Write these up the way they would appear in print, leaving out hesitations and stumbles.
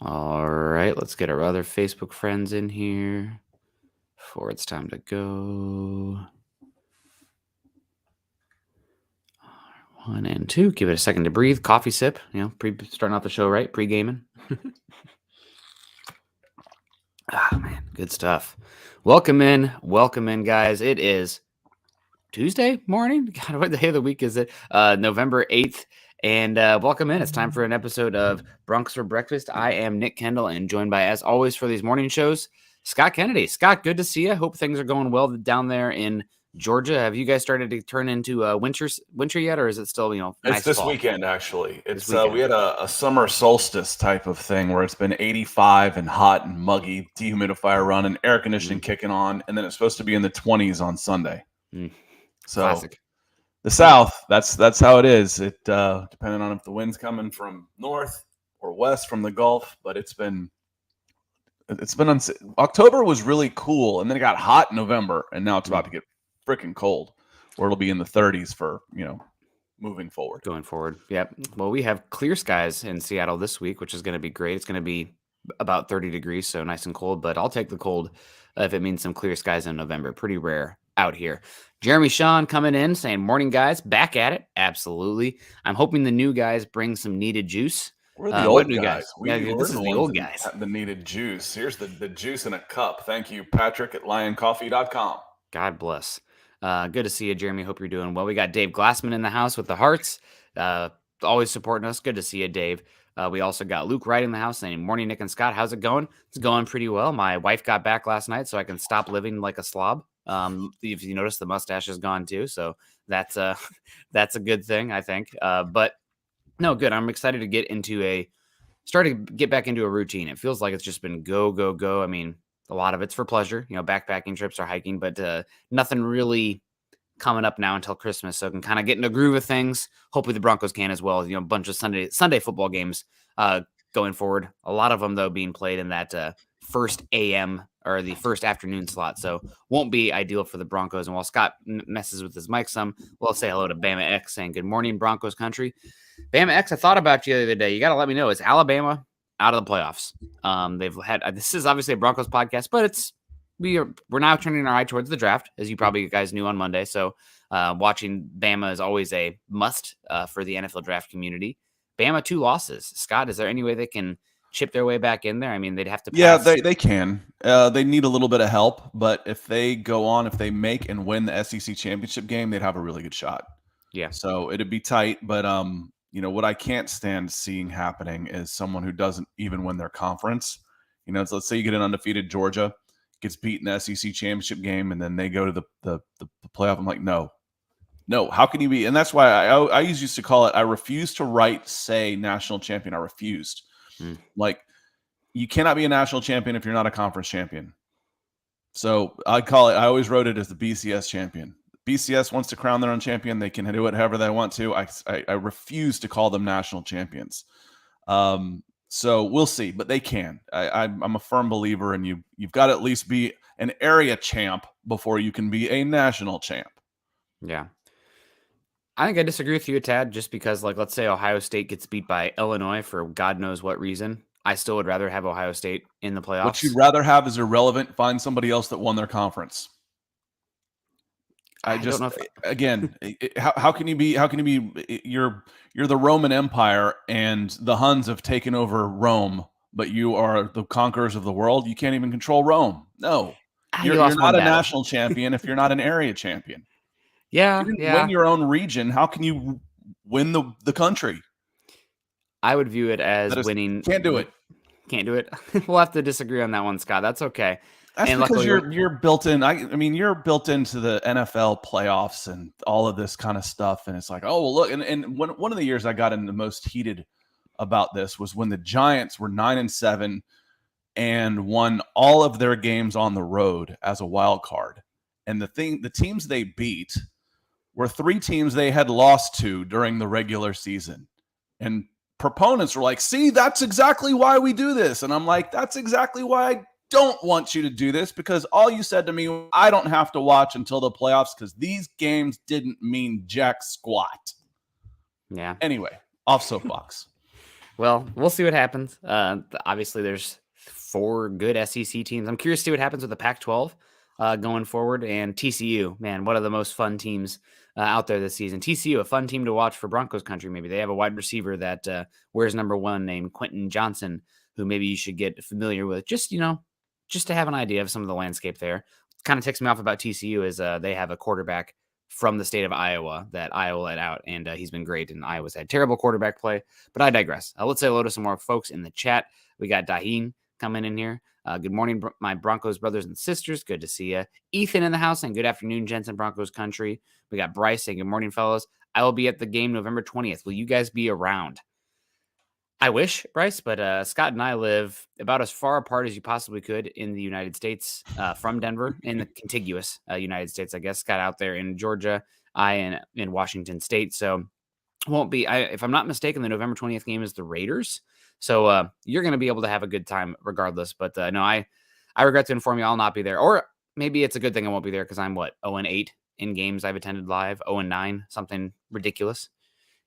All right, let's get our other Facebook friends in here before it's time to go. 1 and 2. Give it a second to breathe. Coffee sip. Starting off the show right. Pre-gaming. Man, good stuff. Welcome in, guys. It is Tuesday morning. God, what day of the week is it? November 8th. And welcome in. It's time for an episode of Broncos for Breakfast. I am Nick Kendell, and joined by, as always, for these morning shows, Scott Kennedy. Scott, good to see you. Hope things are going well down there in Georgia. Have you guys started to turn into winter yet, or is it still nice It's this fall? weekend, actually. It's we had a summer solstice type of thing where it's been 85 and hot and muggy, dehumidifier running, air conditioning kicking on, and then it's supposed to be in the 20s on Sunday. So Classic. The South, that's how it is. It depending on if the wind's coming from north or west from the Gulf, but it's been October was really cool, and then it got hot in November, and now it's about to get freaking cold, where it'll be in the 30s for moving forward. Going forward, yep. Well, we have clear skies in Seattle this week, which is going to be great. It's going to be about 30 degrees, so nice and cold, but I'll take the cold if it means some clear skies in November. Pretty rare out here. Jeremy Sean coming in saying, morning, guys. Back at it. Absolutely. I'm hoping the new guys bring some needed juice. We're the old guys. This is the old guys. The needed juice. Here's the juice in a cup. Thank you, Patrick at lioncoffee.com. God bless. Good to see you, Jeremy. Hope you're doing well. We got Dave Glassman in the house with the hearts. Always supporting us. Good to see you, Dave. We also got Luke Wright in the house saying, morning, Nick and Scott. How's it going? It's going pretty well. My wife got back last night, so I can stop living like a slob. If you notice, the mustache is gone too, so that's a good thing, I think. But no, good. I'm excited to get back into a routine. It feels like it's just been go, go, go. I mean, a lot of it's for pleasure, backpacking trips or hiking, but nothing really coming up now until Christmas. So I can kind of get in a groove of things. Hopefully the Broncos can as well. A bunch of Sunday football games going forward. A lot of them, though, being played in that first AM or the first afternoon slot. So won't be ideal for the Broncos. And while Scott messes with his mic some, we'll say hello to Bama X saying, good morning, Broncos country. Bama X, I thought about you the other day. You got to let me know. Is Alabama out of the playoffs? They've had this is obviously a Broncos podcast, but we're now turning our eye towards the draft, as you probably guys knew on Monday. So watching Bama is always a must for the NFL draft community. Bama 2 losses. Scott, is there any way they can chip their way back in there? I mean, they'd have to pass. Yeah, they can. They need a little bit of help, but if they make and win the SEC championship game, they'd have a really good shot. Yeah. So it'd be tight, but what I can't stand seeing happening is someone who doesn't even win their conference. So let's say you get an undefeated Georgia, gets beat in the SEC championship game, and then they go to the playoff. I'm like, no, how can you be? And that's why I used to call it, I refuse to say national champion. I refused. Like, you cannot be a national champion if you're not a conference champion. So I always wrote it as the BCS champion. BCS wants to crown their own champion. They can do it however they want to. I refuse to call them national champions. So we'll see, but they can. I'm a firm believer, and you've got to at least be an area champ before you can be a national champ. Yeah. I think I disagree with you a tad, just because, like, let's say Ohio State gets beat by Illinois for God knows what reason. I still would rather have Ohio State in the playoffs. What you'd rather have is irrelevant. Find somebody else that won their conference. How can you be? You're the Roman Empire, and the Huns have taken over Rome, but you are the conquerors of the world. You can't even control Rome. No, you're not a national champion if you're not an area champion. Yeah, if you didn't win your own region, how can you win the country? I would view it as winning. Can't do it. Can't do it. We'll have to disagree on that one, Scott. That's okay. That's because you're built in. You're built into the NFL playoffs and all of this kind of stuff. And it's like, oh, well, look. And one of the years I got in the most heated about this was when the Giants were 9-7 and won all of their games on the road as a wild card. And the teams they beat were 3 teams they had lost to during the regular season. And proponents were like, see, that's exactly why we do this. And I'm like, that's exactly why I don't want you to do this, because all you said to me, I don't have to watch until the playoffs because these games didn't mean jack squat. Yeah. Anyway, off soapbox. Well, we'll see what happens. Obviously, there's 4 good SEC teams. I'm curious to see what happens with the Pac-12 going forward. And TCU, man, one of the most fun teams out there this season. TCU, a fun team to watch for Broncos country. Maybe they have a wide receiver that wears number 1 named Quentin Johnson, who maybe you should get familiar with. Just to have an idea of some of the landscape there. Kind of ticks me off about TCU is they have a quarterback from the state of Iowa that Iowa let out, and he's been great. And Iowa's had terrible quarterback play. But I digress. Let's say hello to some more folks in the chat. We got Daheen coming in here. Good morning, my Broncos brothers and sisters. Good to see you. Ethan in the house, and good afternoon, gents in Broncos country. We got Bryce saying, good morning, fellows. I will be at the game November 20th. Will you guys be around? I wish, Bryce, but Scott and I live about as far apart as you possibly could in the United States from Denver, in the contiguous United States, I guess. Scott out there in Georgia, I in Washington State. So won't be, if I'm not mistaken, the November 20th game is the Raiders. So you're going to be able to have a good time regardless. But no, I regret to inform you I'll not be there. Or maybe it's a good thing I won't be there because I'm 0-8 in games I've attended live, 0-9, something ridiculous.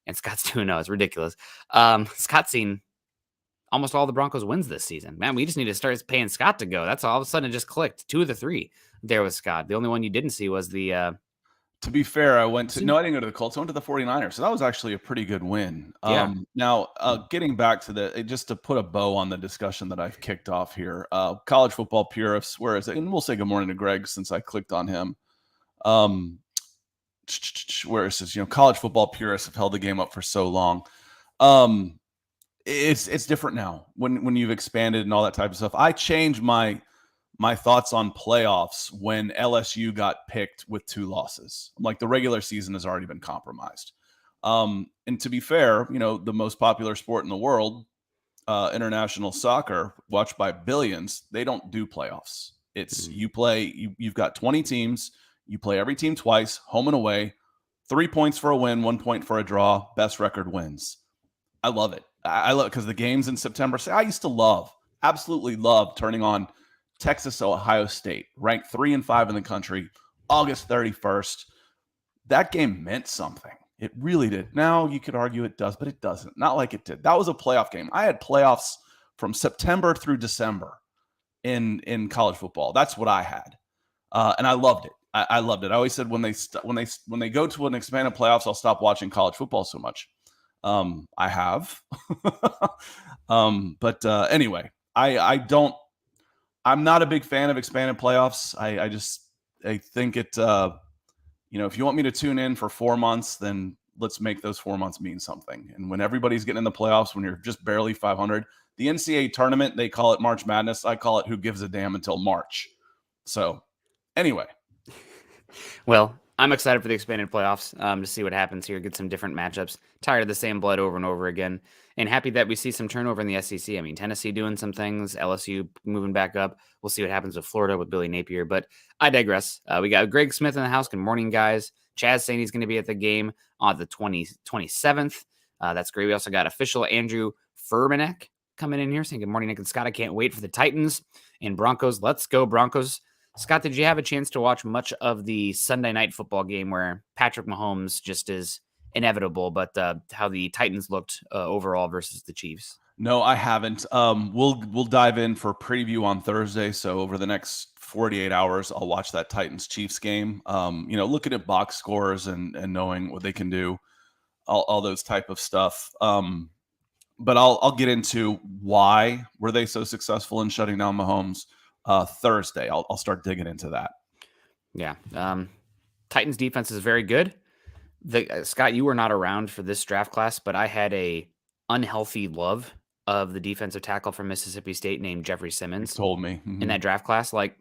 And Scott's 2-0. It's ridiculous. Scott's seen almost all the Broncos wins this season. Man, we just need to start paying Scott to go. That's all of a sudden it just clicked. 2 of the 3 there with Scott. The only one you didn't see was the To be fair, I didn't go to the Colts. I went to the 49ers. So that was actually a pretty good win. Yeah. Now, getting back to just to put a bow on the discussion that I've kicked off here, college football purists, where is it? And we'll say good morning to Greg since I clicked on him. Where it says, college football purists have held the game up for so long. It's different now when you've expanded and all that type of stuff. I changed my thoughts on playoffs when LSU got picked with 2 losses. I'm like, the regular season has already been compromised. And to be fair, the most popular sport in the world, international soccer, watched by billions, they don't do playoffs. It's you've got 20 teams. You play every team twice, home and away, 3 points for a win, 1 point for a draw, best record wins. I love it. I love it because the games in September, I used to absolutely love turning on Texas, Ohio State, ranked 3 and 5 in the country, August 31st. That game meant something. It really did. Now you could argue it does, but it doesn't. Not like it did. That was a playoff game. I had playoffs from September through December in college football. That's what I had, and I loved it. I loved it. I always said when they go to an expanded playoffs, I'll stop watching college football so much. I have, but anyway, I'm not a big fan of expanded playoffs. I think it, if you want me to tune in for 4 months, then let's make those 4 months mean something. And when everybody's getting in the playoffs, when you're just barely 500, the NCAA tournament, they call it March Madness. I call it who gives a damn until March. So anyway. Well, I'm excited for the expanded playoffs to see what happens here, get some different matchups. Tired of the same blood over and over again, and happy that we see some turnover in the SEC. I mean, Tennessee doing some things, LSU moving back up. We'll see what happens with Florida with Billy Napier, but I digress. We got Greg Smith in the house. Good morning, guys. Chaz saying he's going to be at the game on the 27th. That's great. We also got official Andrew Furmanek coming in here saying, good morning, Nick and Scott. I can't wait for the Titans and Broncos. Let's go, Broncos. Scott, did you have a chance to watch much of the Sunday night football game where Patrick Mahomes just is inevitable, but how the Titans looked overall versus the Chiefs? No, I haven't. We'll dive in for preview on Thursday. So over the next 48 hours, I'll watch that Titans Chiefs game. Looking at box scores and knowing what they can do, all those type of stuff. But I'll get into why were they so successful in shutting down Mahomes. Thursday. I'll start digging into that. Yeah. Titans defense is very good. Scott, you were not around for this draft class, but I had a unhealthy love of the defensive tackle from Mississippi State named Jeffrey Simmons. You told me. In that draft class, like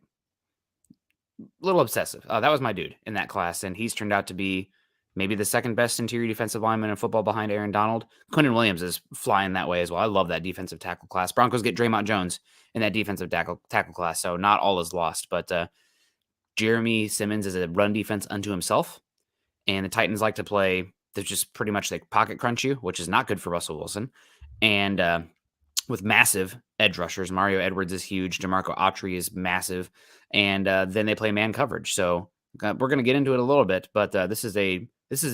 a little obsessive. That was my dude in that class. And he's turned out to be maybe the second best interior defensive lineman in football behind Aaron Donald. Quinnen Williams is flying that way as well. I love that defensive tackle class. Broncos get Draymond Jones in that defensive tackle class, so not all is lost. But Jeremy Simmons is a run defense unto himself, and the Titans like to play. They're just pretty much they pocket crunch you, which is not good for Russell Wilson. And with massive edge rushers, Mario Edwards is huge. DeMarco Autry is massive, and then they play man coverage. So we're going to get into it a little bit, but this is a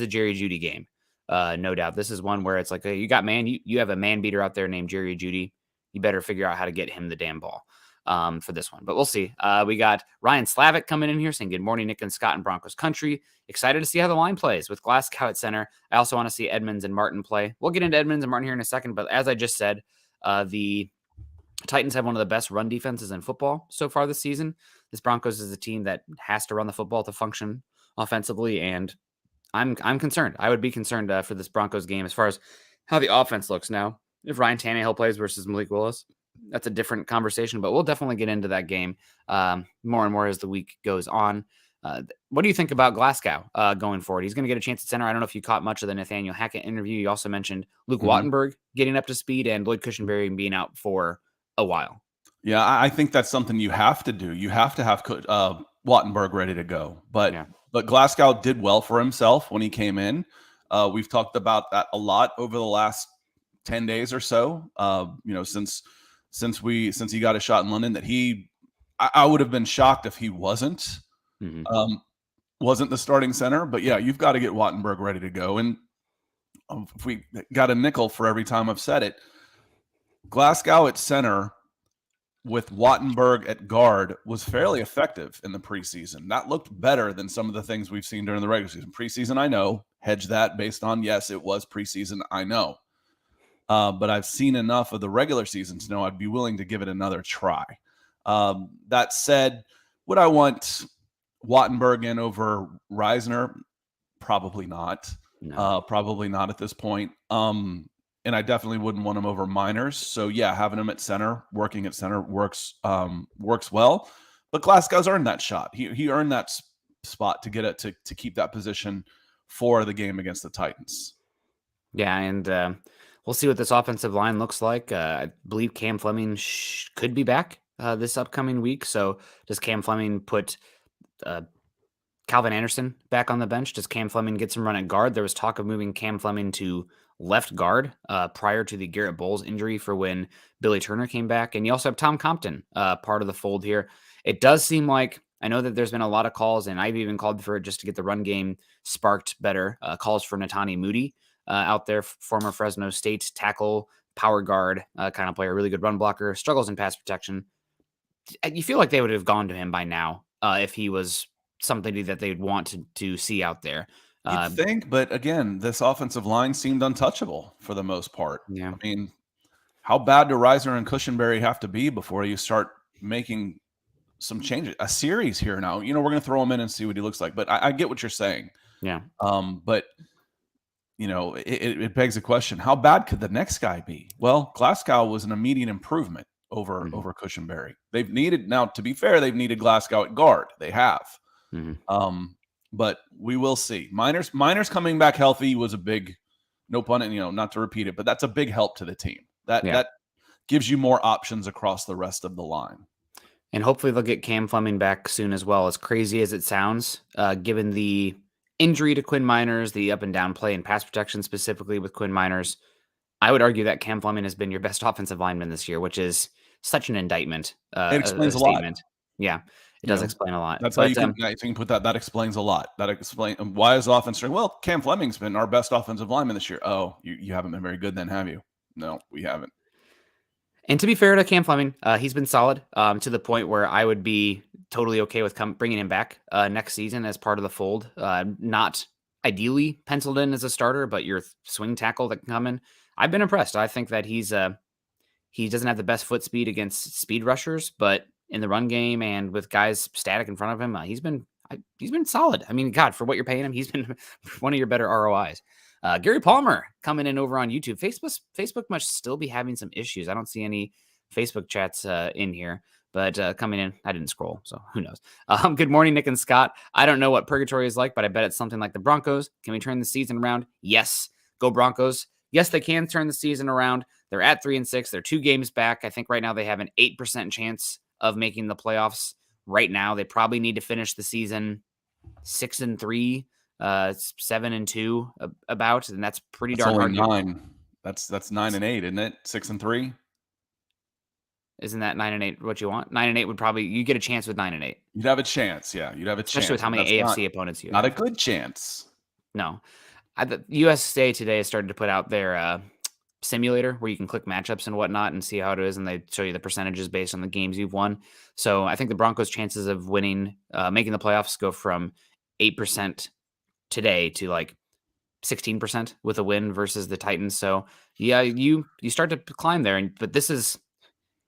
Jerry Jeudy game. no doubt. This is one where it's like, hey, you got you have a man beater out there named Jerry Jeudy. You better figure out how to get him the damn ball for this one. But we'll see. We got Ryan Slavic coming in here saying, good morning, Nick and Scott in Broncos country. Excited to see how the line plays with Glasgow at center. I also want to see Edmonds and Martin play. We'll get into Edmonds and Martin here in a second. But as I just said, the Titans have one of the best run defenses in football so far this season. This Broncos is a team that has to run the football to function offensively, and I'm concerned. I would be concerned for this Broncos game as far as how the offense looks now. If Ryan Tannehill plays versus Malik Willis, that's a different conversation, but we'll definitely get into that game more and more as the week goes on. What do you think about Glasgow going forward? He's going to get a chance at center. I don't know if you caught much of the Nathaniel Hackett interview. You also mentioned Luke Wattenberg getting up to speed and Lloyd Cushenberry being out for a while. Yeah, I think that's something you have to do. You have to have Wattenberg ready to go. But Glasgow did well for himself when he came in. We've talked about that a lot over the last 10 days or so. Since he got a shot in London, that I would have been shocked if he wasn't the starting center. But yeah, you've got to get Wattenberg ready to go. And if we got a nickel for every time I've said it, Glasgow at center with Wattenberg at guard was fairly effective in the preseason. That looked better than some of the things we've seen during the regular season. Preseason, I know, hedge that based on, yes, it was preseason, I know. But I've seen enough of the regular season to know I'd be willing to give it another try. That said, would I want Wattenberg in over Reisner? Probably not. No. Probably not at this point. And I definitely wouldn't want him over Miners. So yeah, having him at center, working at center works well. But Glasgow's earned that shot. He earned that spot to get it to keep that position for the game against the Titans. Yeah, and we'll see what this offensive line looks like. I believe Cam Fleming could be back this upcoming week. So does Cam Fleming put Calvin Anderson back on the bench? Does Cam Fleming get some run at guard? There was talk of moving Cam Fleming to left guard prior to the Garrett Bowles injury for when Billy Turner came back. And you also have Tom Compton part of the fold here. It does seem like, I know that there's been a lot of calls, and I've even called for it just to get the run game sparked better, calls for Netani Moody out there, former Fresno State tackle, power guard kind of player, really good run blocker, struggles in pass protection. You feel like they would have gone to him by now if he was something that they'd want to see out there. You'd think, but again, this offensive line seemed untouchable for the most part. Yeah. I mean, how bad do Reisner and Cushenberry have to be before you start making some changes? A series here now. We're going to throw him in and see what he looks like. But I get what you're saying. Yeah. But it begs the question: how bad could the next guy be? Well, Glasgow was an immediate improvement over Cushenberry. They've needed, now to be fair, they've needed Glasgow at guard. They have. But we will see. Miners coming back healthy was a big, no pun, not to repeat it, but that's a big help to the team. That gives you more options across the rest of the line. And hopefully they'll get Cam Fleming back soon as well. As crazy as it sounds, given the injury to Quinn Miners, the up and down play and pass protection specifically with Quinn Miners, I would argue that Cam Fleming has been your best offensive lineman this year, which is such an indictment. It explains a lot. Yeah. It does explain a lot. That's how you can put that. That explains a lot. That explains why is offense strong. Well, Cam Fleming's been our best offensive lineman this year. Oh, you haven't been very good then, have you? No, we haven't. And to be fair to Cam Fleming, he's been solid to the point where I would be totally okay with bringing him back next season as part of the fold. Not ideally penciled in as a starter, but your swing tackle that can come in. I've been impressed. I think that he doesn't have the best foot speed against speed rushers, but in the run game and with guys static in front of him, he's been solid. I mean, God, for what you're paying him, he's been one of your better ROIs. Gary Palmer coming in over on YouTube. Facebook must still be having some issues. I don't see any Facebook chats in here, but coming in, I didn't scroll, so who knows. Good morning, Nick and Scott. I don't know what purgatory is like, but I bet it's something like the Broncos. Can we turn the season around? Yes. Go Broncos. Yes, they can turn the season around. They're at 3-6. They're 2 games back. I think right now they have an 8% chance of making the playoffs. Right now, they probably need to finish the season 6-3, 7-2 about, and that's pretty darn hard. 9. That's 9-8, isn't it? 6-3. Isn't that 9-8 what you want? 9-8 would probably, you get a chance with 9-8. You'd have a chance, yeah. You'd have a chance. Especially with how many AFC opponents you have. Not a good chance. No. The USA Today has started to put out their simulator where you can click matchups and whatnot and see how it is, and they show you the percentages based on the games you've won. So I think the Broncos' chances of winning, making the playoffs, go from 8% today to like 16% with a win versus the Titans. So yeah, you start to climb there, but this is,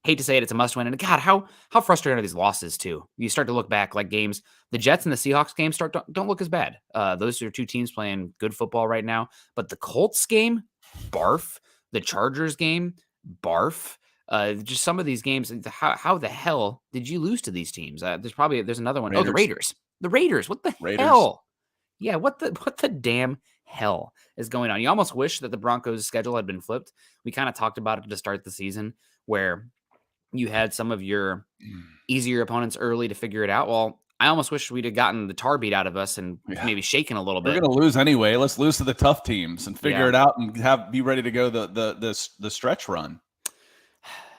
hate to say it, it's a must win. And God, how frustrating are these losses too? You start to look back, like games, the Jets and the Seahawks game don't look as bad. Those are two teams playing good football right now. But the Colts game, barf. The Chargers game, barf. Just some of these games. How the hell did you lose to these teams? There's another one. Oh, the Raiders. The Raiders. What the hell? Yeah, what the damn hell is going on? You almost wish that the Broncos' schedule had been flipped. We kind of talked about it to start the season, where you had some of your easier opponents early to figure it out. Well, I almost wish we'd have gotten the tar beat out of us and maybe shaken a little bit. We're going to lose anyway. Let's lose to the tough teams and figure it out and be ready to go the stretch run.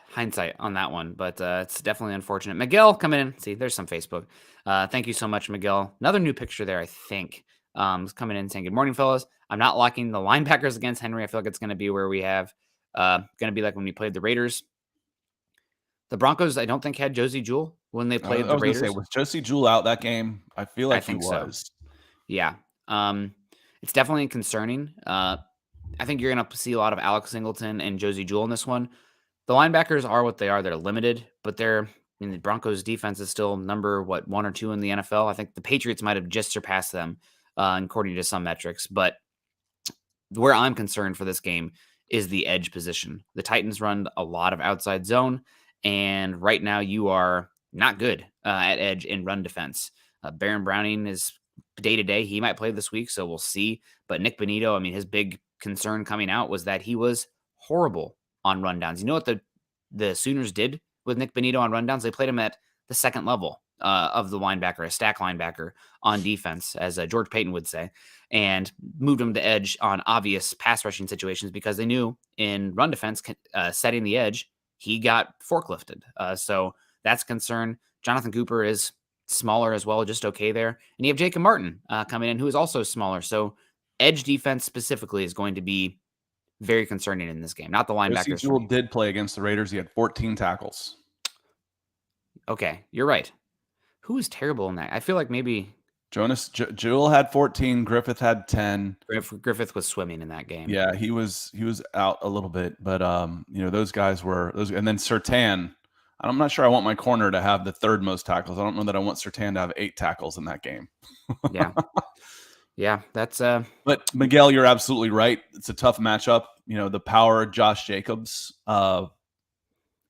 Hindsight on that one, but it's definitely unfortunate. Miguel coming in. See, there's some Facebook. Thank you so much, Miguel. Another new picture there, I think. Is coming in saying, "Good morning, fellas. I'm not locking the linebackers against Henry. I feel like it's going to be where we have going to be like when we played the Raiders. The Broncos, I don't think, had Josie Jewell when they played the Raiders. Was Josie Jewell out that game? I feel like he was. So. Yeah. It's definitely concerning. I think you're going to see a lot of Alex Singleton and Josie Jewell in this one. The linebackers are what they are. They're limited, but the Broncos defense is still number 1 or 2 in the NFL. I think the Patriots might have just surpassed them, according to some metrics. But where I'm concerned for this game is the edge position. The Titans run a lot of outside zone, and right now you are not good at edge in run defense. Baron Browning is day-to-day. He might play this week, so we'll see. But Nick Bonito, his big concern coming out was that he was horrible on rundowns. You know what the Sooners did with Nick Bonito on rundowns? They played him at the second level of the linebacker, a stack linebacker on defense, as George Payton would say, and moved him to edge on obvious pass rushing situations because they knew in run defense, setting the edge, he got forklifted. So that's a concern. Jonathan Cooper is smaller as well, just okay there. And you have Jacob Martin coming in, who is also smaller. So edge defense specifically is going to be very concerning in this game. Not the linebackers. Jewell did play against the Raiders. He had 14 tackles. Okay, you're right. Who was terrible in that? I feel like maybe Jewell had 14. Griffith had 10. Griffith was swimming in that game. Yeah, he was out a little bit, but those guys were those. And then Surtain, I'm not sure I want my corner to have the third most tackles. I don't know that I want Surtain to have 8 tackles in that game. Yeah. Yeah, that's But Miguel, you're absolutely right. It's a tough matchup. The power of Josh Jacobs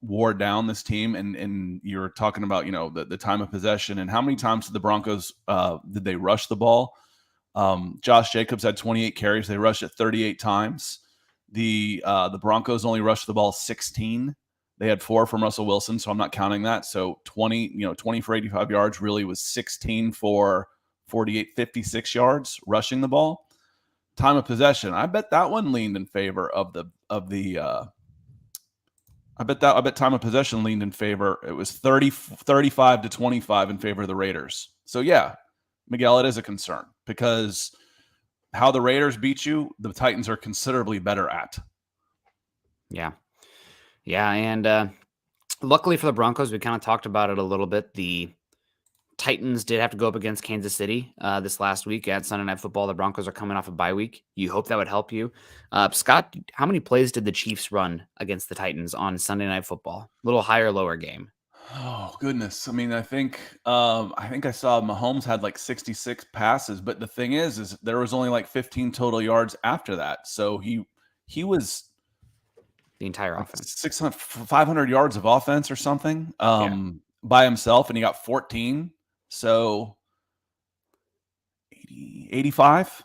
wore down this team, and you're talking about the time of possession and how many times did the Broncos did they rush the ball? Josh Jacobs had 28 carries. They rushed it 38 times. The Broncos only rushed the ball 16. They had 4 from Russell Wilson, so I'm not counting that. So 20 for 85 yards really was 16 for 48, 56 yards rushing the ball. Time of possession, I bet that one leaned in favor of I bet time of possession leaned in favor. It was 35 to 25 in favor of the Raiders. So yeah, Miguel, it is a concern because how the Raiders beat you, the Titans are considerably better at. Yeah. Yeah, and luckily for the Broncos, we kind of talked about it a little bit. The Titans did have to go up against Kansas City this last week at Sunday Night Football. The Broncos are coming off a bye week. You hope that would help you. Scott, how many plays did the Chiefs run against the Titans on Sunday Night Football? Little higher, lower game. Oh, goodness. I think I saw Mahomes had like 66 passes, but the thing is there was only like 15 total yards after that. So he was the entire offense. 500 yards of offense or something by himself, and he got 14. So 80, 85?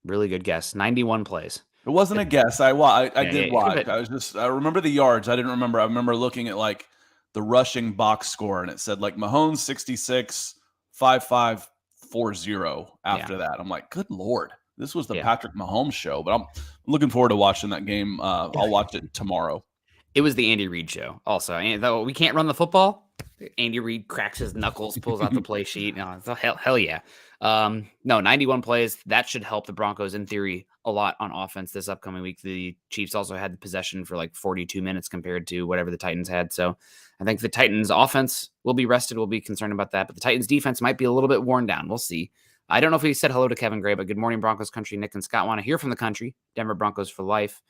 Really good guess. 91 plays. It wasn't a guess. I did watch. I remember the yards. I remember looking at like the rushing box score, and it said like Mahomes 66, 5540 after that. I'm like, good Lord. This was the Patrick Mahomes show, but I'm looking forward to watching that game. I'll watch it tomorrow. It was the Andy Reid show also. And though we can't run the football, Andy Reid cracks his knuckles, pulls out the play sheet. No, it's hell yeah. No, 91 plays. That should help the Broncos in theory a lot on offense this upcoming week. The Chiefs also had the possession for like 42 minutes compared to whatever the Titans had. So I think the Titans offense will be rested. We'll be concerned about that. But the Titans defense might be a little bit worn down. We'll see. I don't know if he said hello to Kevin Gray, but good morning, Broncos country. Nick and Scott want to hear from the country. Denver Broncos for life.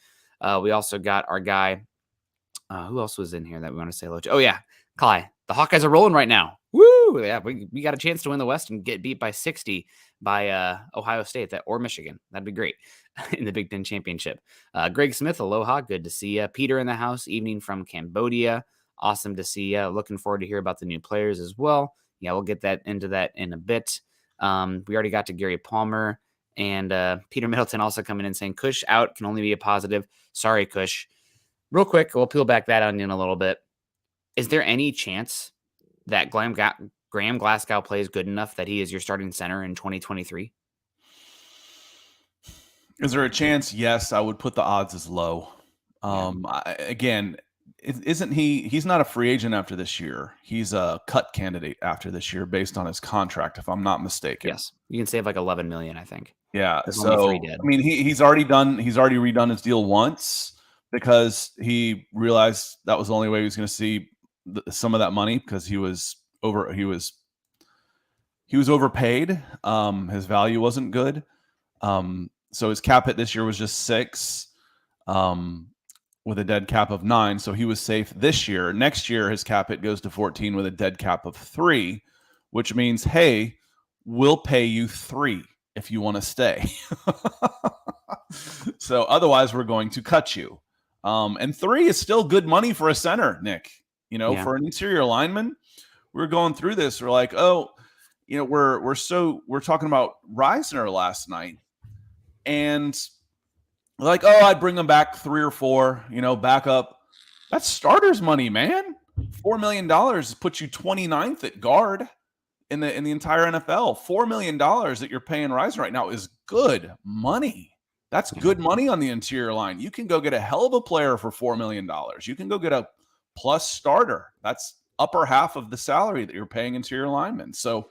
We also got our guy. Who else was in here that we want to say hello to? Oh, yeah. Kai. The Hawkeyes are rolling right now. Woo! Yeah, we got a chance to win the West and get beat by 60 by Ohio State or Michigan. That'd be great in the Big Ten Championship. Greg Smith, aloha. Good to see you. Peter in the house, evening from Cambodia. Awesome to see you. Looking forward to hear about the new players as well. Yeah, we'll get into that in a bit. We already got to Gary Palmer. And Peter Middleton also coming in saying, Kush out can only be a positive. Sorry, Kush. Real quick, we'll peel back that onion a little bit. Is there any chance that Graham Glasgow plays good enough that he is your starting center in 2023? Is there a chance? Yes, I would put the odds as low. Again, isn't he's not a free agent after this year. He's a cut candidate after this year based on his contract, if I'm not mistaken. Yes. You can save like 11 million, I think. Yeah. So, I mean, he's already redone his deal once because he realized that was the only way he was going to see some of that money because he was overpaid. His value wasn't good. So his cap hit this year was just 6, with a dead cap of 9. So he was safe this year. Next year, his cap hit goes to 14 with a dead cap of 3, which means, hey, we'll pay you 3 if you want to stay. So otherwise, we're going to cut you. And 3 is still good money for a center, Nick. For an interior lineman, we're going through this. We're like, we're talking about Reisner last night, and we're like, I'd bring them back 3 or 4, back up. That's starter's money, man. $4 million puts you 29th at guard in the entire NFL. $4 million that you're paying Reisner right now is good money. That's good money on the interior line. You can go get a hell of a player for $4 million. You can go get a plus starter. That's upper half of the salary that you're paying interior linemen. So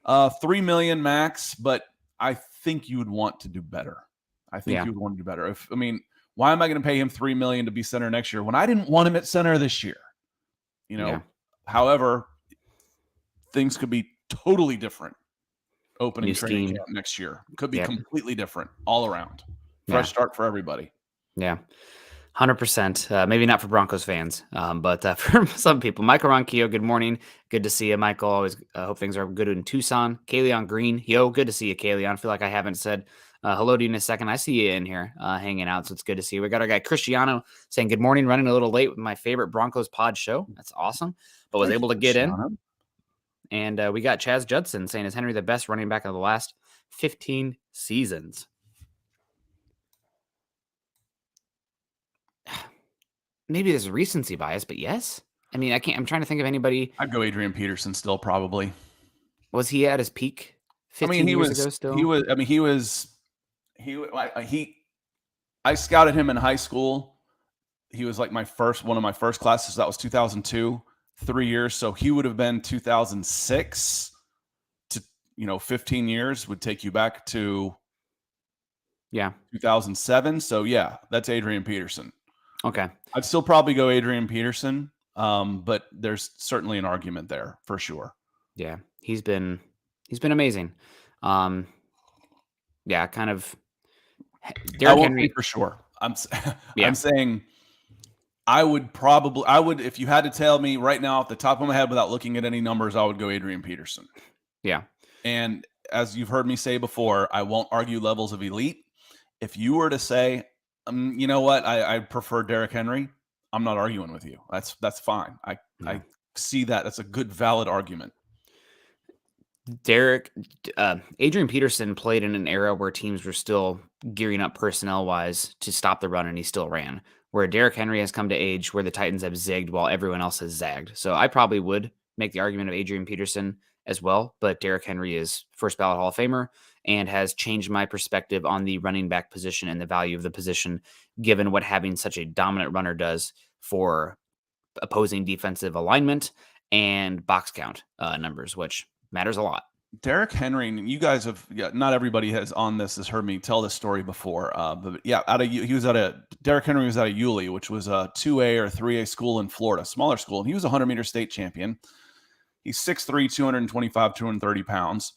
$3 million max, but I think you would want to do better. You would want to do better. Why am I going to pay him $3 million to be center next year when I didn't want him at center this year? However, things could be totally different opening training camp next year. Could be completely different all around. Fresh start for everybody. Yeah. 100%. Maybe not for Broncos fans, but for some people. Michael Ronquillo, good morning. Good to see you, Michael. Always hope things are good in Tucson. Kayleon Green, yo, good to see you, Kayleon. I feel like I haven't said hello to you in a second. I see you in here hanging out, so it's good to see you. We got our guy Cristiano saying good morning, running a little late with my favorite Broncos pod show. That's awesome, but was able to get in. And we got Chaz Judson saying, is Henry the best running back of the last 15 seasons? Maybe there's a recency bias, but yes. I'm trying to think of anybody. I'd go Adrian Peterson still, probably. Was he at his peak 15 years ago still? I scouted him in high school. He was like one of my first classes. That was 2002, 3 years. So he would have been 2006 to, 15 years would take you back to 2007. So yeah, that's Adrian Peterson. Okay. I'd still probably go Adrian Peterson, but there's certainly an argument there for sure. Yeah, he's been amazing. Kind of. Derrick Henry for sure. I'm saying I would, if you had to tell me right now off the top of my head without looking at any numbers, I would go Adrian Peterson. Yeah. And as you've heard me say before, I won't argue levels of elite. If you were to say, you know what? I prefer Derrick Henry. I'm not arguing with you. That's fine. I see that. That's a good, valid argument. Adrian Peterson played in an era where teams were still gearing up personnel-wise to stop the run, and he still ran. Where Derrick Henry has come to age where the Titans have zigged while everyone else has zagged. So I probably would make the argument of Adrian Peterson as well, but Derrick Henry is first ballot Hall of Famer and has changed my perspective on the running back position and the value of the position, given what having such a dominant runner does for opposing defensive alignment and box count numbers, which matters a lot. Derrick Henry, and you guys have, not everybody has heard me tell this story before. But yeah, Derrick Henry was out of Yulee, which was a 2A or 3A school in Florida, smaller school. And he was a 100-meter state champion. He's 6'3", 225, 230 pounds.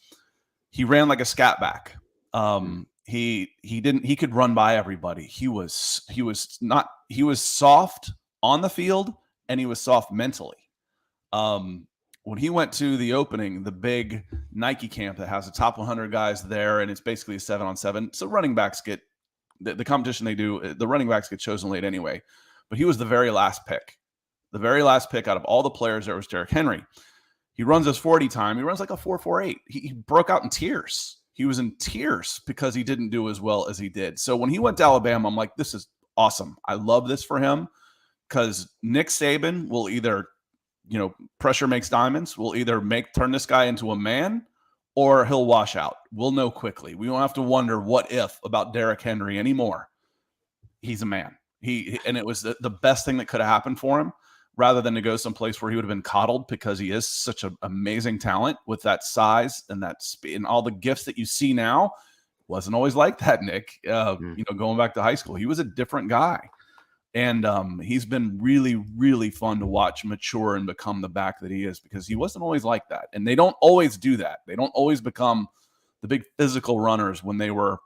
He ran like a scat back. He could run by everybody. He was soft on the field, and he was soft mentally. When he went to the opening, the big Nike camp that has the top 100 guys there, and it's basically a 7-on-7. So running backs get the competition they do. The running backs get chosen late anyway. But he was the very last pick. The very last pick out of all the players there was Derrick Henry. He runs his 40 time. He runs like a 4.48. He broke out in tears. He was in tears because he didn't do as well as he did. So when he went to Alabama, I'm like, this is awesome. I love this for him because Nick Saban will either, pressure makes diamonds. We'll either turn this guy into a man or he'll wash out. We'll know quickly. We don't have to wonder what if about Derrick Henry anymore. He's a man. And it was the best thing that could have happened for him rather than to go someplace where he would have been coddled because he is such an amazing talent with that size and that speed and all the gifts that you see now. Wasn't always like that, Nick. Going back to high school, he was a different guy. And he's been really, really fun to watch mature and become the back that he is because he wasn't always like that. And they don't always do that. They don't always become the big physical runners when they were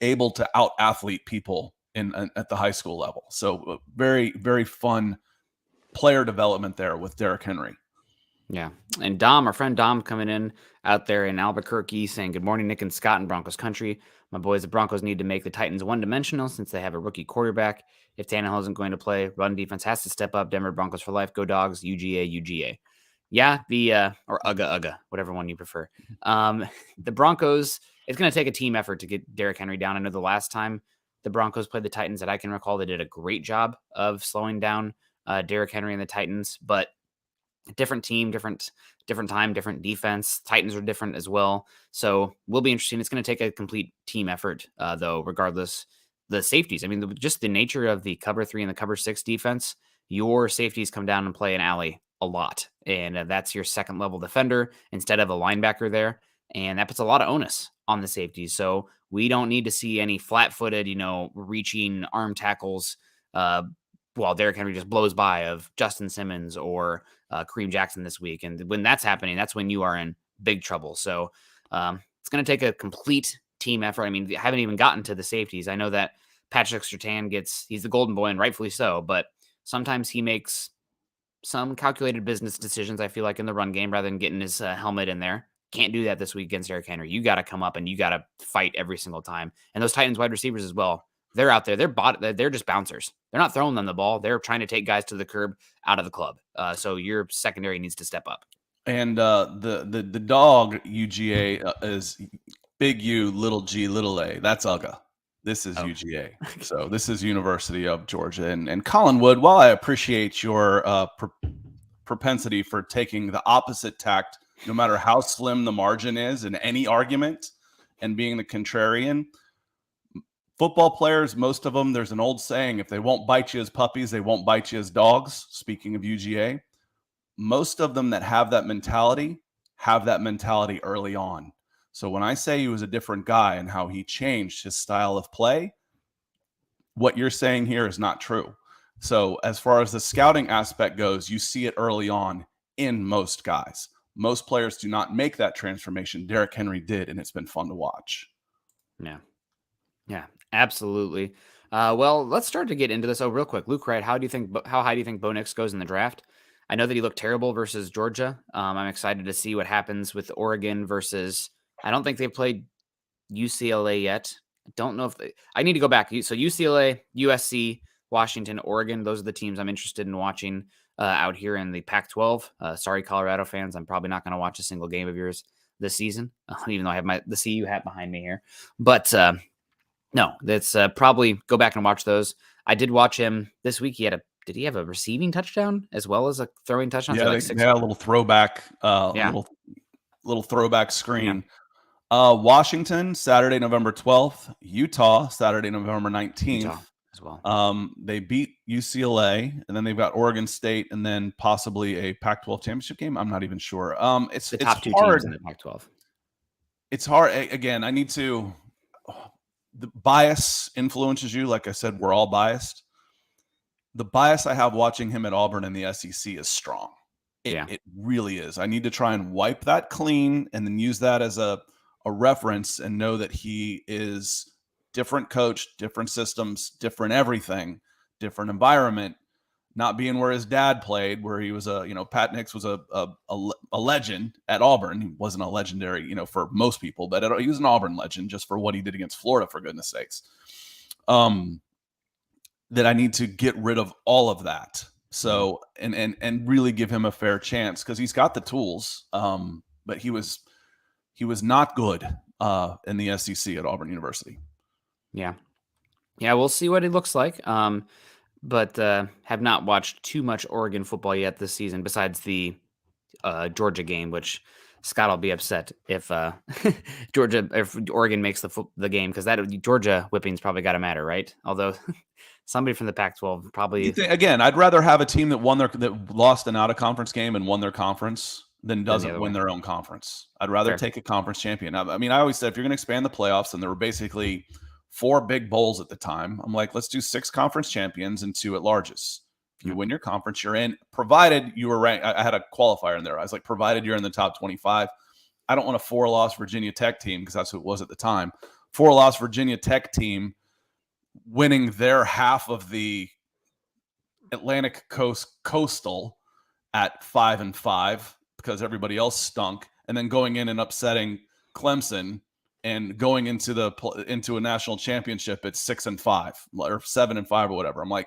able to out-athlete people at the high school level. So very, very fun player development there with Derrick Henry. Yeah. And Dom, our friend Dom, coming in out there in Albuquerque saying, good morning, Nick and Scott in Broncos country. My boys, the Broncos need to make the Titans one-dimensional since they have a rookie quarterback. If Tannehill isn't going to play, run defense has to step up. Denver Broncos for life. Go Dogs. UGA. Yeah, or UGA, whatever one you prefer. The Broncos, it's going to take a team effort to get Derrick Henry down. I know the last time the Broncos played the Titans that I can recall, they did a great job of slowing down Derrick Henry and the Titans, but different team, different time, different defense. Titans are different as well. So will be interesting. It's going to take a complete team effort, though, regardless. The safeties, I mean, just the nature of the cover 3 and the cover 6 defense, your safeties come down and play an alley a lot. And that's your second level defender instead of a linebacker there. And that puts a lot of onus on the safeties. So we don't need to see any flat-footed, reaching arm tackles while Derrick Henry just blows by of Justin Simmons or Kareem Jackson this week. And when that's happening, that's when you are in big trouble. So it's going to take a complete team effort. I mean, I haven't even gotten to the safeties. I know that Patrick Surtain he's the golden boy, and rightfully so, but sometimes he makes some calculated business decisions, I feel like, in the run game rather than getting his helmet in there. Can't do that this week against Derrick Henry. You got to come up and you got to fight every single time. And those Titans wide receivers as well, they're out there. They're just bouncers. They're not throwing them the ball. They're trying to take guys to the curb out of the club. So your secondary needs to step up. And the dog UGA is big U, little G, little A. That's UGA. This is UGA. So this is University of Georgia. And Colin Wood, while I appreciate your propensity for taking the opposite tact, no matter how slim the margin is in any argument, and being the contrarian, football players, most of them, there's an old saying, if they won't bite you as puppies, they won't bite you as dogs. Speaking of UGA, most of them that have that mentality early on. So when I say he was a different guy and how he changed his style of play, what you're saying here is not true. So as far as the scouting aspect goes, you see it early on in most guys. Most players do not make that transformation. Derrick Henry did, and it's been fun to watch. Yeah, absolutely. Well, let's start to get into this. Oh, real quick, Luke Wright, how high do you think Bo Nix goes in the draft? I know that he looked terrible versus Georgia. I'm excited to see what happens with Oregon versus. I don't think they've played UCLA yet. I don't know if I need to go back. So UCLA, USC, Washington, Oregon. Those are the teams I'm interested in watching out here in the Pac-12. Sorry, Colorado fans. I'm probably not going to watch a single game of yours this season, even though I have the CU hat behind me here. But no, that's probably go back and watch those. I did watch him this week. Did he have a receiving touchdown as well as a throwing touchdown? Yeah, they had a little throwback, little throwback screen. Yeah. Washington, Saturday, November 12th. Utah, Saturday, November 19th. as well. They beat UCLA, and then they've got Oregon State, and then possibly a Pac-12 championship game. I'm not even sure. It's The it's top two hard. teams in the Pac-12. It's hard. Again, I need to. The bias influences you. Like I said, we're all biased. The bias I have watching him at Auburn in the SEC is strong. It really is. I need to try and wipe that clean and then use that as a reference and know that he is different coach, different systems, different everything, different environment, not being where his dad played, where he was Pat Nix was a legend at Auburn. He wasn't a legendary, for most people, but he was an Auburn legend just for what he did against Florida, for goodness sakes. That I need to get rid of all of that. So, and really give him a fair chance because he's got the tools. But he was not good in the SEC at Auburn University. Yeah. We'll see what it looks like. But have not watched too much Oregon football yet this season, besides the Georgia game, which Scott will be upset if if Oregon makes the game, because that Georgia whipping's probably got to matter, right? Although somebody from the Pac-12 probably. Again, I'd rather have a team that lost an out of conference game and won their conference than doesn't win their own conference. I'd rather take a conference champion. I mean, I always said if you're going to expand the playoffs, and there were basically 4 big bowls at the time, I'm like, let's do 6 conference champions and 2 at larges. If you win your conference, you're in, provided you were ranked. I had a qualifier in there. I was like, provided you're in the top 25. I don't want a 4-loss Virginia Tech team, because that's who it was at the time. 4-loss Virginia Tech team winning their half of the Atlantic Coast Coastal at 5-5 because everybody else stunk, and then going in and upsetting Clemson and going into a national championship at 6-5 or 7-5 or whatever. I'm like,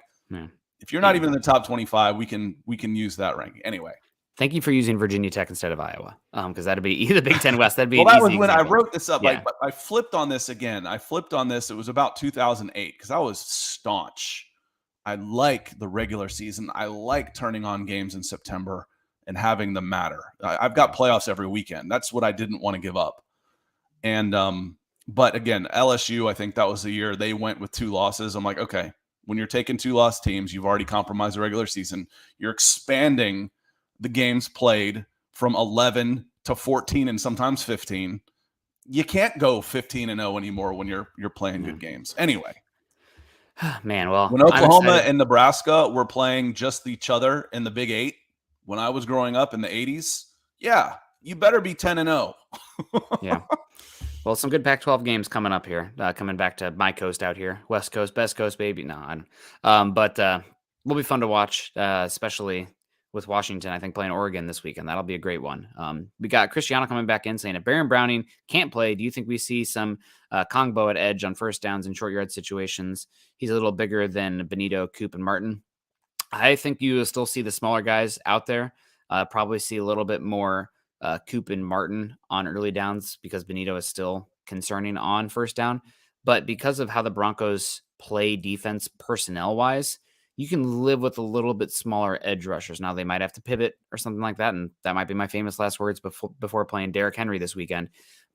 if you're not even in the top 25, we can use that ranking anyway. Thank you for using Virginia Tech instead of Iowa, because that'd be the Big Ten West. That'd be well. That was when example. I wrote this up. Yeah. I flipped on this again. It was about 2008 because I was staunch. I like the regular season. I like turning on games in September and having them matter. I've got playoffs every weekend. That's what I didn't want to give up. And but again, LSU, I think that was the year they went with 2 losses. I'm like, okay, when you're taking 2-loss teams, you've already compromised the regular season. You're expanding the games played from 11 to 14 and sometimes 15. You can't go 15-0 anymore when you're playing good games. Anyway, man, well, when Oklahoma and Nebraska were playing just each other in the Big 8, when I was growing up in the 80s, yeah, you better be 10-0. Yeah. Well, some good Pac-12 games coming up here. Coming back to my coast out here, West Coast, best coast, baby. No, I don't. But will be fun to watch, especially with Washington. I think playing Oregon this weekend. That'll be a great one. We got Cristiano coming back in saying if Baron Browning can't play, do you think we see some Kongbo at edge on first downs and short yard situations? He's a little bigger than Benito, Coop, and Martin. I think you will still see the smaller guys out there. Probably see a little bit more Coop and Martin on early downs because Benito is still concerning on first down. But because of how the Broncos play defense personnel-wise, you can live with a little bit smaller edge rushers. Now, they might have to pivot or something like that, and that might be my famous last words before playing Derrick Henry this weekend.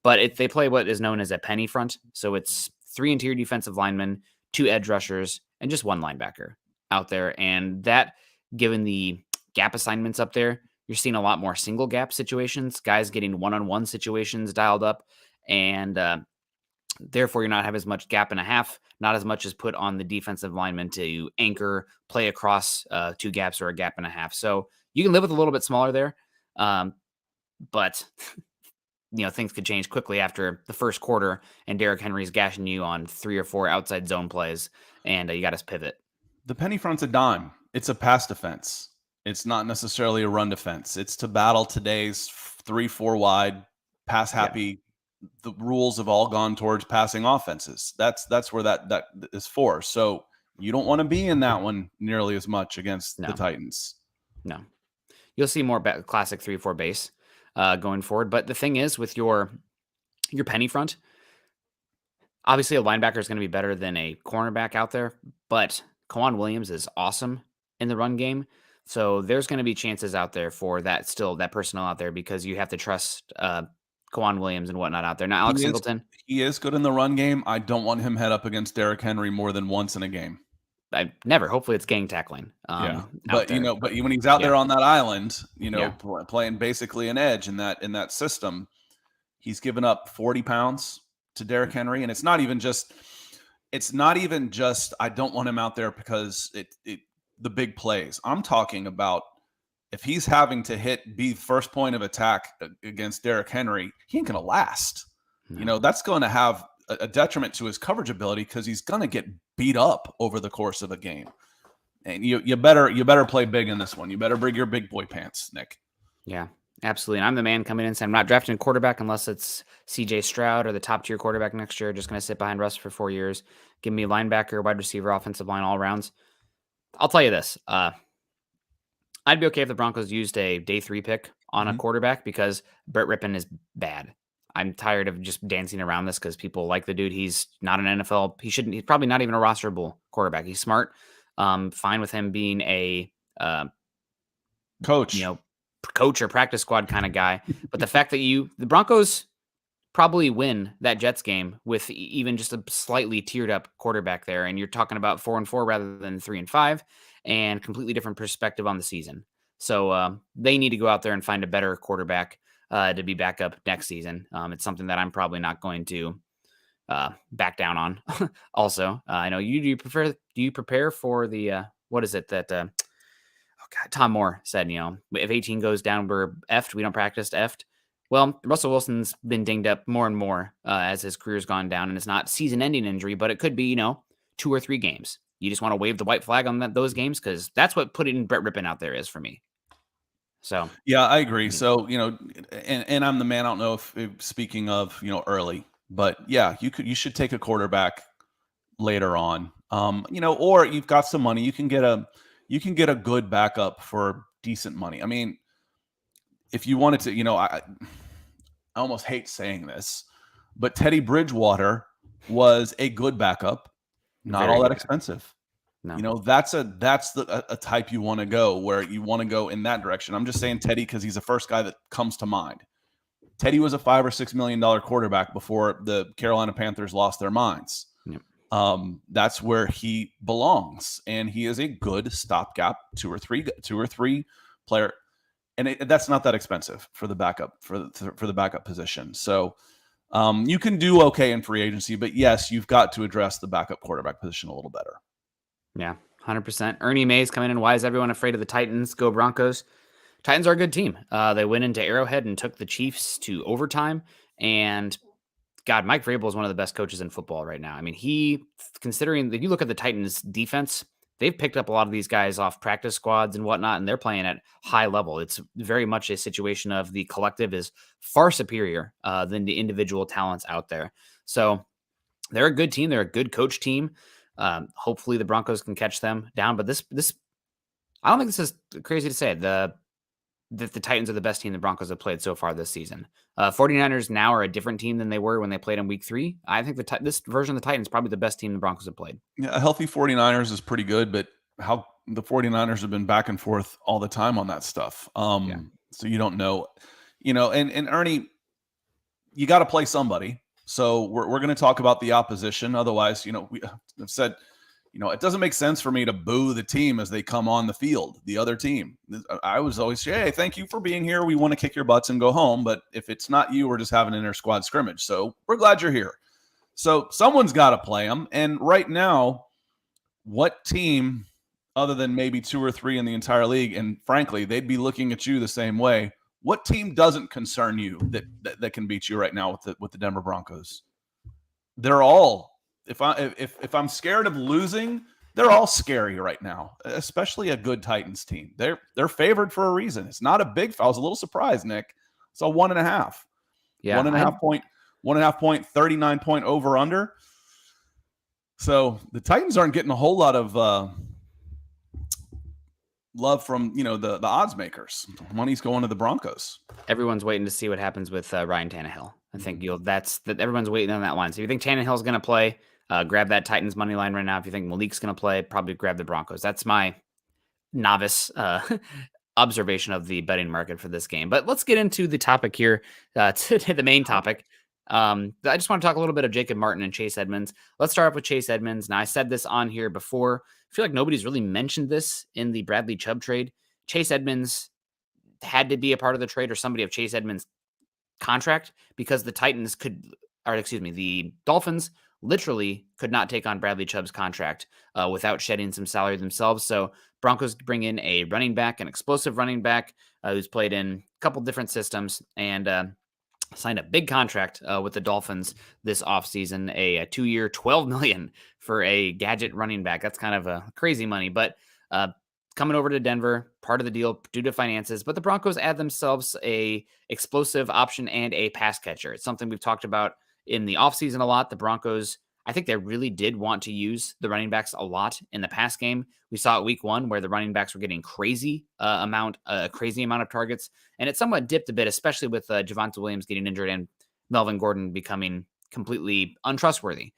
But they play what is known as a penny front, so it's 3 interior defensive linemen, 2 edge rushers, and just 1 linebacker out there. And that, given the gap assignments up there, you're seeing a lot more single gap situations, guys getting one-on-one situations dialed up, and therefore you're not having as much gap and a half, not as much as put on the defensive lineman to anchor, play across 2 gaps or a gap and a half. So you can live with a little bit smaller there, but things could change quickly after the first quarter, and Derrick Henry's gashing you on 3 or 4 outside zone plays, and you got to pivot. The penny front's a dime. It's a pass defense. It's not necessarily a run defense. It's to battle today's 3-4 wide, pass happy. Yeah. The rules have all gone towards passing offenses. That's where that is for. So you don't want to be in that one nearly as much against the Titans. No. You'll see more classic 3-4 base going forward. But the thing is, with your penny front, obviously a linebacker is going to be better than a cornerback out there, but Kwan Williams is awesome in the run game. So there's going to be chances out there for that personnel out there because you have to trust Kwan Williams and whatnot out there. Now, Alex Singleton. He is good in the run game. I don't want him head up against Derrick Henry more than once in a game. I never. Hopefully, it's gang tackling. Yeah, Out but there. when he's out Yeah, there on that island, yeah, playing basically an edge in that system, he's given up 40 pounds to Derrick Henry, and it's not even just I don't want him out there because it the big plays. I'm talking about if he's having to be first point of attack against Derrick Henry, he ain't gonna last. no. That's going to have a detriment to his coverage ability because he's going to get beat up over the course of a game. And you better play big in this one. You better bring your big boy pants, Nick. Yeah, absolutely. And I'm the man coming in saying I'm not drafting a quarterback unless it's CJ Stroud or the top tier quarterback next year. Just going to sit behind Russ for 4 years. Give me linebacker, wide receiver, offensive line, all rounds. I'll tell you this. I'd be okay if the Broncos used a day 3 pick on a quarterback because Brett Rippon is bad. I'm tired of just dancing around this because people like the dude. He's not an NFL. He's probably not even a rosterable quarterback. He's smart. Fine with him being a Coach. Coach or practice squad kind of guy. But the fact that the Broncos probably win that Jets game with even just a slightly tiered up quarterback there. And you're talking about 4-4 rather than 3-5 and completely different perspective on the season. So they need to go out there and find a better quarterback to be back up next season. It's something that I'm probably not going to back down on. Also, I know do you prepare for the, what is it that, God, Tom Moore said, if 18 goes down, we're effed. We don't practice effed. Well, Russell Wilson's been dinged up more and more as his career's gone down, and it's not season-ending injury, but it could be, 2 or 3 games. You just want to wave the white flag on those games because that's what putting Brett Rippon out there is for me. So yeah, I agree. So and I'm the man. I don't know if speaking of early, but yeah, you should take a quarterback later on. Or you've got some money, you can get a good backup for decent money. I mean, if you wanted to, I almost hate saying this, but Teddy Bridgewater was a good backup, not all that expensive. No. That's a type you want to go where you want to go in that direction. I'm just saying Teddy because he's the first guy that comes to mind. Teddy was a $5 or $6 million quarterback before the Carolina Panthers lost their minds. Yep. That's where he belongs, and he is a good stopgap, two or three player, and that's not that expensive for the backup for the backup position. So you can do okay in free agency, but yes, you've got to address the backup quarterback position a little better. Yeah, 100%. Ernie Mays coming in. Why is everyone afraid of the Titans? Go Broncos. Titans are a good team. They went into Arrowhead and took the Chiefs to overtime. And God, Mike Vrabel is one of the best coaches in football right now. I mean, considering that you look at the Titans defense, they've picked up a lot of these guys off practice squads and whatnot, and they're playing at high level. It's very much a situation of the collective is far superior than the individual talents out there. So they're a good team. They're a good coach team. Hopefully the Broncos can catch them down. But this, I don't think this is crazy to say. The Titans are the best team the Broncos have played so far this season. 49ers now are a different team than they were when they played in week 3. I think this version of the Titans is probably the best team the Broncos have played. Yeah, a healthy 49ers is pretty good, but how the 49ers have been back and forth all the time on that stuff. So you don't know, and Ernie, you got to play somebody. So we're going to talk about the opposition. Otherwise, we have said, it doesn't make sense for me to boo the team as they come on the field, the other team. I was always, hey, thank you for being here. We want to kick your butts and go home. But if it's not you, we're just having an inter-squad scrimmage. So we're glad you're here. So someone's got to play them. And right now, what team, other than maybe 2 or 3 in the entire league, and frankly, they'd be looking at you the same way, what team doesn't concern you that can beat you right now with the Denver Broncos? They're all, if I'm scared of losing, they're all scary right now, especially a good Titans team. They're favored for a reason. It's not a big. I was a little surprised, Nick. It's a 1.5. Yeah, 1.5 point, 39 point over under. So the Titans aren't getting a whole lot of love from the odds makers. Money's going to the Broncos. Everyone's waiting to see what happens with Ryan Tannehill. I think everyone's waiting on that line. So if you think Tannehill's going to play, grab that Titans money line right now. If you think Malik's going to play, probably grab the Broncos. That's my novice observation of the betting market for this game. But let's get into the topic here, to the main topic. I just want to talk a little bit of Jacob Martin and Chase Edmonds. Let's start off with Chase Edmonds. Now, I said this on here before. feel like nobody's really mentioned this in the Bradley Chubb trade. Chase Edmonds had to be a part of the trade, or somebody of Chase Edmonds' contract, because the the Dolphins literally could not take on Bradley Chubb's contract without shedding some salary themselves. So Broncos bring in a running back, an explosive running back who's played in a couple different systems, and signed a big contract with the Dolphins this offseason, a 2-year, $12 million for a gadget running back. That's kind of a crazy money, but coming over to Denver, part of the deal due to finances. But the Broncos add themselves a explosive option and a pass catcher. It's something we've talked about in the offseason a lot. The Broncos, I think they really did want to use the running backs a lot in the pass game. We saw it week 1 where the running backs were getting crazy amount of targets, and it somewhat dipped a bit, especially with Javonte Williams getting injured and Melvin Gordon becoming completely untrustworthy.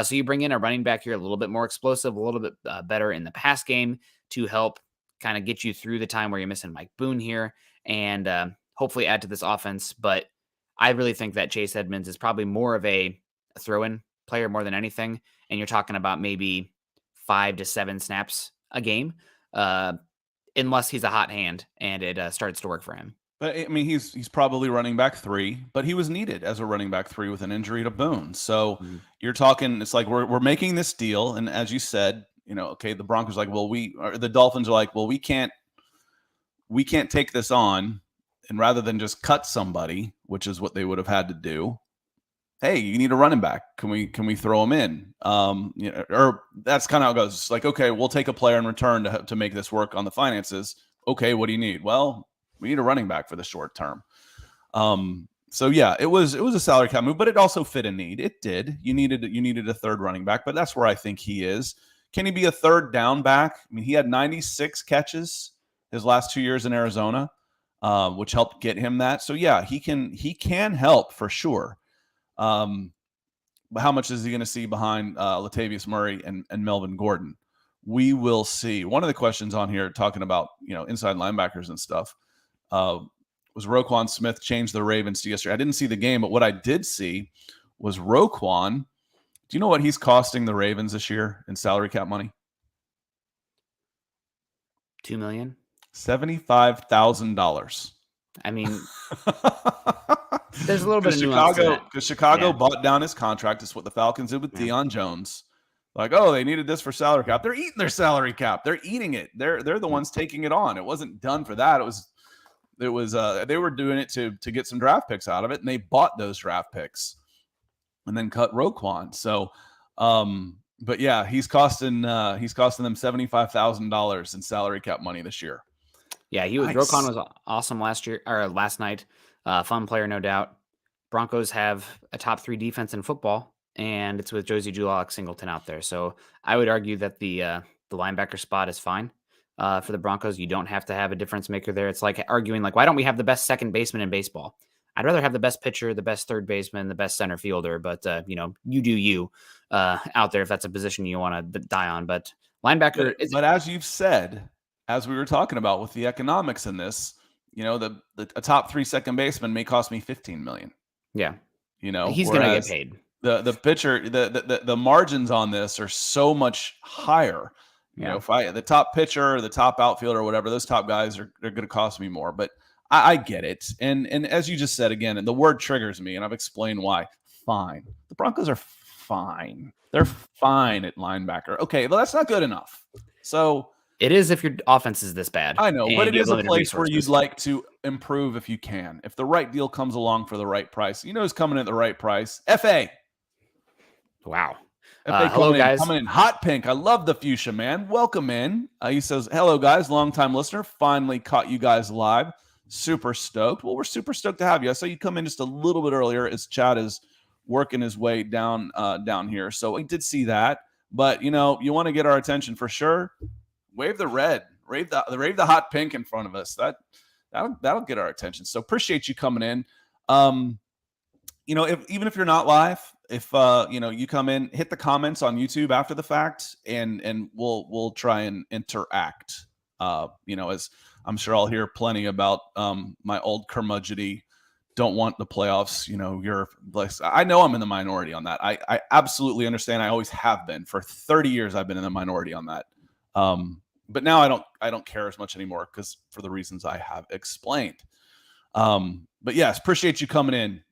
So you bring in a running back here, a little bit more explosive, a little bit better in the pass game to help kind of get you through the time where you're missing Mike Boone here, and hopefully add to this offense. But I really think that Chase Edmonds is probably more of a throw-in player more than anything, and you're talking about maybe 5 to 7 snaps a game, unless he's a hot hand and it starts to work for him. But I mean, he's probably running back 3, but he was needed as a running back 3 with an injury to Boone. So you're talking, it's like we're making this deal, and as you said, okay, the Broncos are like, well, the Dolphins are like, well, we can't take this on, and rather than just cut somebody, which is what they would have had to do, hey, you need a running back. Can we throw him in? Or that's kind of how it goes. It's like, okay, we'll take a player in return to make this work on the finances. Okay, what do you need? Well, we need a running back for the short term. So yeah, it was a salary cap move, but it also fit a need. It did. You needed a third running back, but that's where I think he is. Can he be a third down back? I mean, he had 96 catches his last 2 years in Arizona, which helped get him that. So yeah, he can help for sure. But how much is he going to see behind Latavius Murray and Melvin Gordon? We will see. One of the questions on here talking about inside linebackers and stuff was Roquan Smith changed the Ravens to yesterday. I didn't see the game, but what I did see was Roquan. Do you know what he's costing the Ravens this year in salary cap money? $2 million. $75,000. I mean, there's a little bit of nuance because Chicago bought down his contract. It's what the Falcons did with Deion Jones. Like, oh, they needed this for salary cap. They're eating their salary cap. They're eating it. They're the ones taking it on. It wasn't done for that. It was they were doing it to get some draft picks out of it, and they bought those draft picks and then cut Roquan. So, but yeah, he's costing them $75,000 in salary cap money this year. Yeah, Roquan was awesome last night. Fun player, no doubt. Broncos have a top 3 defense in football, and it's with Josie Jewell-Singleton out there. So I would argue that the linebacker spot is fine for the Broncos. You don't have to have a difference maker there. It's like arguing, like, why don't we have the best second baseman in baseball? I'd rather have the best pitcher, the best third baseman, the best center fielder. But you do you out there if that's a position you want to die on. But linebacker, but as you've said, as we were talking about with the economics in this, a top 3 second baseman may cost me $15 million. Yeah, he's going to get paid. The pitcher, the margins on this are so much higher. If the top pitcher, the top outfielder, or whatever, those top guys are going to cost me more. But I get it, and as you just said again, and the word triggers me, and I've explained why. Fine, the Broncos are fine. They're fine at linebacker. Okay, well, that's not good enough. So. It is if your offense is this bad. I know, but it is a place where you'd like to improve if you can. If the right deal comes along for the right price, who's coming at the right price? FA. Wow. Hello, guys. Coming in hot pink. I love the fuchsia, man. Welcome in. He says, hello, guys. Longtime listener. Finally caught you guys live. Super stoked. Well, we're super stoked to have you. I saw you come in just a little bit earlier as Chad is working his way down here. So we did see that. But, you want to get our attention for sure. Wave the red, wave the hot pink in front of us. That'll get our attention. So appreciate you coming in. Even if you're not live, if you come in, hit the comments on YouTube after the fact, and we'll try and interact. As I'm sure I'll hear plenty about my old curmudgeony, don't want the playoffs. I know I'm in the minority on that. I absolutely understand. I always have been. For 30 years, I've been in the minority on that. But now I don't care as much anymore because for the reasons I have explained. But yes, appreciate you coming in.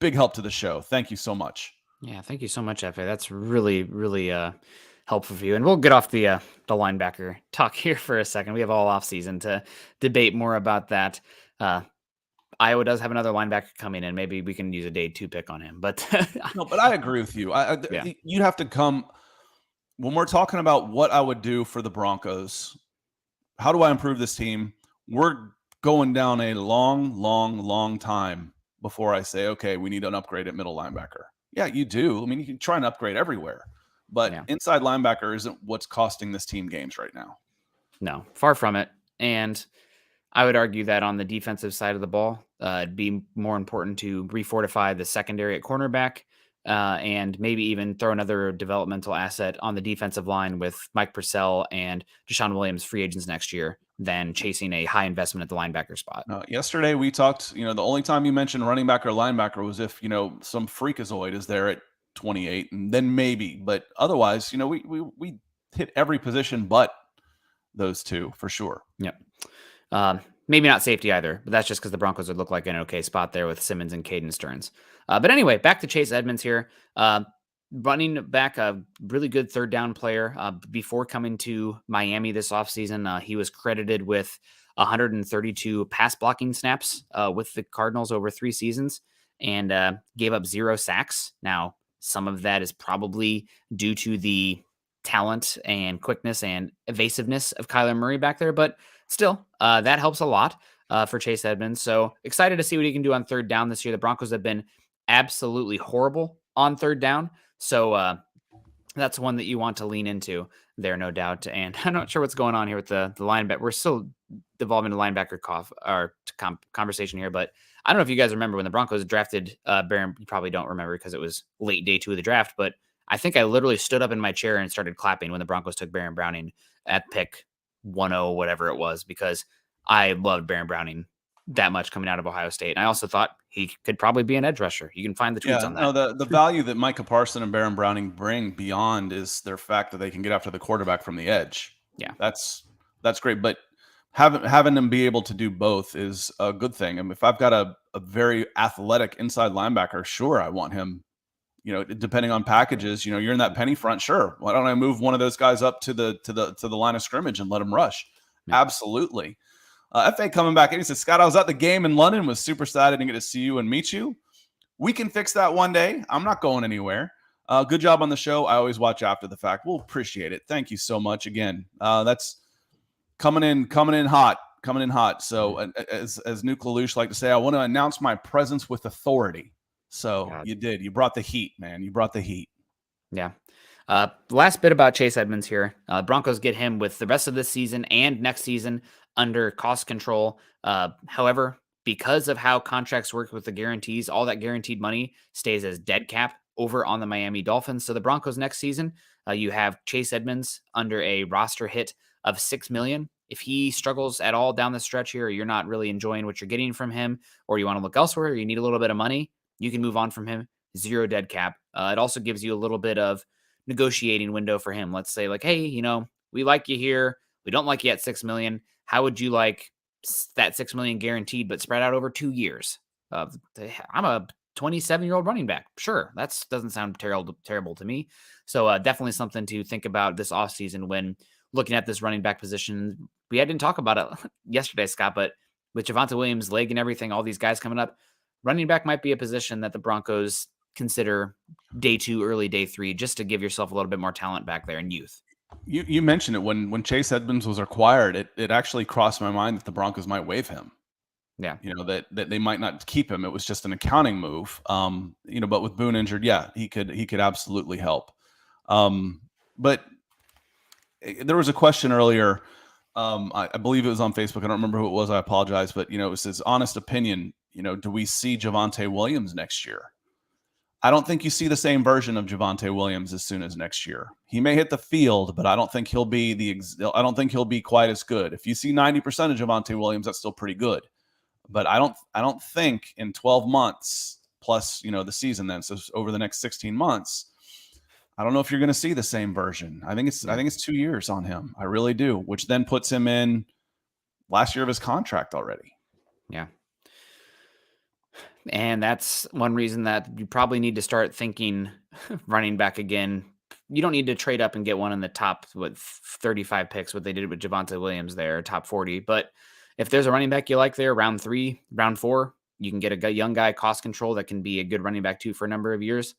Big help to the show. Thank you so much. Yeah, thank you so much, Fa. That's really, really helpful for you. And we'll get off the linebacker talk here for a second. We have all off season to debate more about that. Iowa does have another linebacker coming in. Maybe we can use a day 2 pick on him. But no, but I agree with you. Yeah. You'd have to come when we're talking about what I would do for the Broncos. How do I improve this team? We're going down a long, long, long time before I say, okay, we need an upgrade at middle linebacker. Yeah, you do. I mean, you can try and upgrade everywhere, but inside linebacker isn't what's costing this team games right now. No, far from it. And I would argue that on the defensive side of the ball, it'd be more important to refortify the secondary at cornerback and maybe even throw another developmental asset on the defensive line with Mike Purcell and Deshaun Williams free agents next year than chasing a high investment at the linebacker spot. Yesterday we talked, the only time you mentioned running back or linebacker was if, some freakazoid is there at 28 and then maybe, but otherwise, we hit every position but those two for sure. Yep. Maybe not safety either, but that's just because the Broncos would look like an okay spot there with Simmons and Caden Stearns. But anyway, back to Chase Edmonds here. Running back, a really good third down player. Before coming to Miami this offseason, he was credited with 132 pass blocking snaps with the Cardinals over 3 seasons and gave up 0 sacks. Now, some of that is probably due to the talent and quickness and evasiveness of Kyler Murray back there, but still, that helps a lot for Chase Edmonds. So excited to see what he can do on third down this year. The Broncos have been absolutely horrible on third down. So that's one that you want to lean into there, no doubt. And I'm not sure what's going on here with the linebacker. We're still devolving to linebacker conversation here, but I don't know if you guys remember when the Broncos drafted Baron. You probably don't remember because it was late day 2 of the draft, but I think I literally stood up in my chair and started clapping when the Broncos took Baron Browning at pick 10, whatever it was, because I loved Baron Browning that much coming out of Ohio State. And I also thought he could probably be an edge rusher. You can find the tweets on that. No, the value that Micah Parson and Baron Browning bring beyond is their fact that they can get after the quarterback from the edge. Yeah. That's great. But having them be able to do both is a good thing. I mean, if I've got a very athletic inside linebacker, sure, I want him. Depending on packages, you're in that penny front. Sure. Why don't I move one of those guys up to the line of scrimmage and let him rush? Yeah. Absolutely. FA coming back and he says, Scott, I was at the game in London, was super sad I didn't get to see you and meet you. We can fix that one day. I'm not going anywhere. Good job on the show. I always watch after the fact. We'll appreciate it. Thank you so much again. That's coming in hot. So as Nuke Lelouch like to say, I want to announce my presence with authority. So God. You brought the heat, man. You brought the heat. Yeah. Last bit about Chase Edmonds here. Broncos get him with the rest of this season and next season under cost control. However, because of how contracts work with the guarantees, all that guaranteed money stays as dead cap over on the Miami Dolphins. So the Broncos next season, you have Chase Edmonds under a roster hit of $6 million. If he struggles at all down the stretch here, or you're not really enjoying what you're getting from him, or you want to look elsewhere, or you need a little bit of money, you can move on from him. 0 dead cap. It also gives you a little bit of negotiating window for him. Let's say like, hey, we like you here. We don't like you at $6 million. How would you like that $6 million guaranteed, but spread out over 2 years? I'm a 27-year-old running back. Sure. That doesn't sound terrible to me. So definitely something to think about this offseason when looking at this running back position. We didn't talk about it yesterday, Scott, but with Javonte Williams' leg and everything, all these guys coming up, running back might be a position that the Broncos consider day 2, early day 3, just to give yourself a little bit more talent back there in youth. You mentioned it when Chase Edmonds was acquired, it actually crossed my mind that the Broncos might waive him. Yeah. That they might not keep him. It was just an accounting move. But with Boone injured, yeah, he could absolutely help. But there was a question earlier. I believe it was on Facebook. I don't remember who it was. I apologize. But, it was his honest opinion. Do we see Javonte Williams next year? I don't think you see the same version of Javonte Williams as soon as next year. He may hit the field, but I don't think he'll be quite as good. If you see 90% of Javonte Williams, that's still pretty good. But I don't think in 12 months plus, the season then, so over the next 16 months, I don't know if you're going to see the same version. I think it's 2 years on him. I really do, which then puts him in last year of his contract already. Yeah. And that's one reason that you probably need to start thinking running back again. You don't need to trade up and get one in the top 35 picks, what they did with Javonte Williams there, top 40. But if there's a running back you like there, round 3, round 4, you can get a young guy, cost control, that can be a good running back too for a number of years.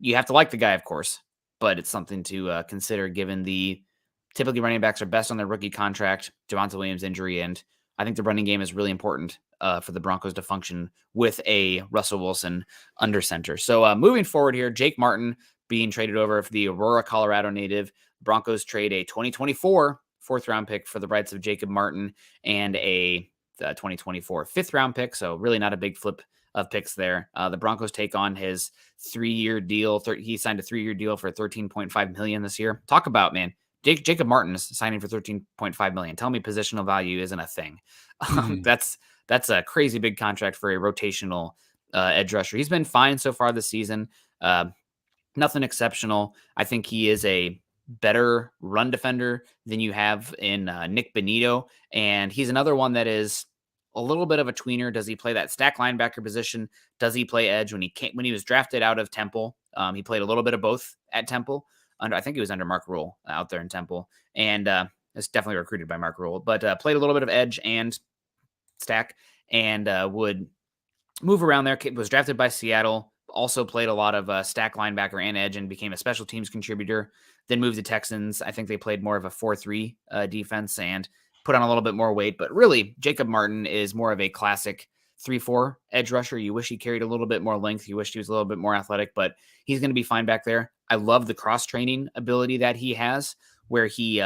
You have to like the guy, of course, but it's something to consider given typically running backs are best on their rookie contract, Javonte Williams injury, and I think the running game is really important for the Broncos to function with a Russell Wilson under center. So moving forward here, Jake Martin being traded over for the Aurora, Colorado native. Broncos trade a 2024 4th-round pick for the rights of Jacob Martin and a 2024 5th-round pick. So really not a big flip of picks there. The Broncos take on his 3-year deal. He signed a 3-year deal for $13.5 million this year. Talk about, man. Jacob Martin is signing for $13.5 million. Tell me positional value isn't a thing. That's a crazy big contract for a rotational edge rusher. He's been fine so far this season. Nothing exceptional. I think he is a better run defender than you have in Nick Benito. And he's another one that is a little bit of a tweener. Does he play that stack linebacker position? Does he play edge? When he was drafted out of Temple, he played a little bit of both at Temple. I think he was under Mark Rule out there in Temple. And it's definitely recruited by Mark Rule. But played a little bit of edge and stack and would move around there. Was drafted by Seattle. Also played a lot of stack linebacker and edge and became a special teams contributor. Then moved to Texans. I think they played more of a 4-3 defense and put on a little bit more weight. But really, Jacob Martin is more of a classic 3-4 edge rusher. You wish he carried a little bit more length. You wish he was a little bit more athletic, but he's going to be fine back there. I love the cross-training ability that he has, where he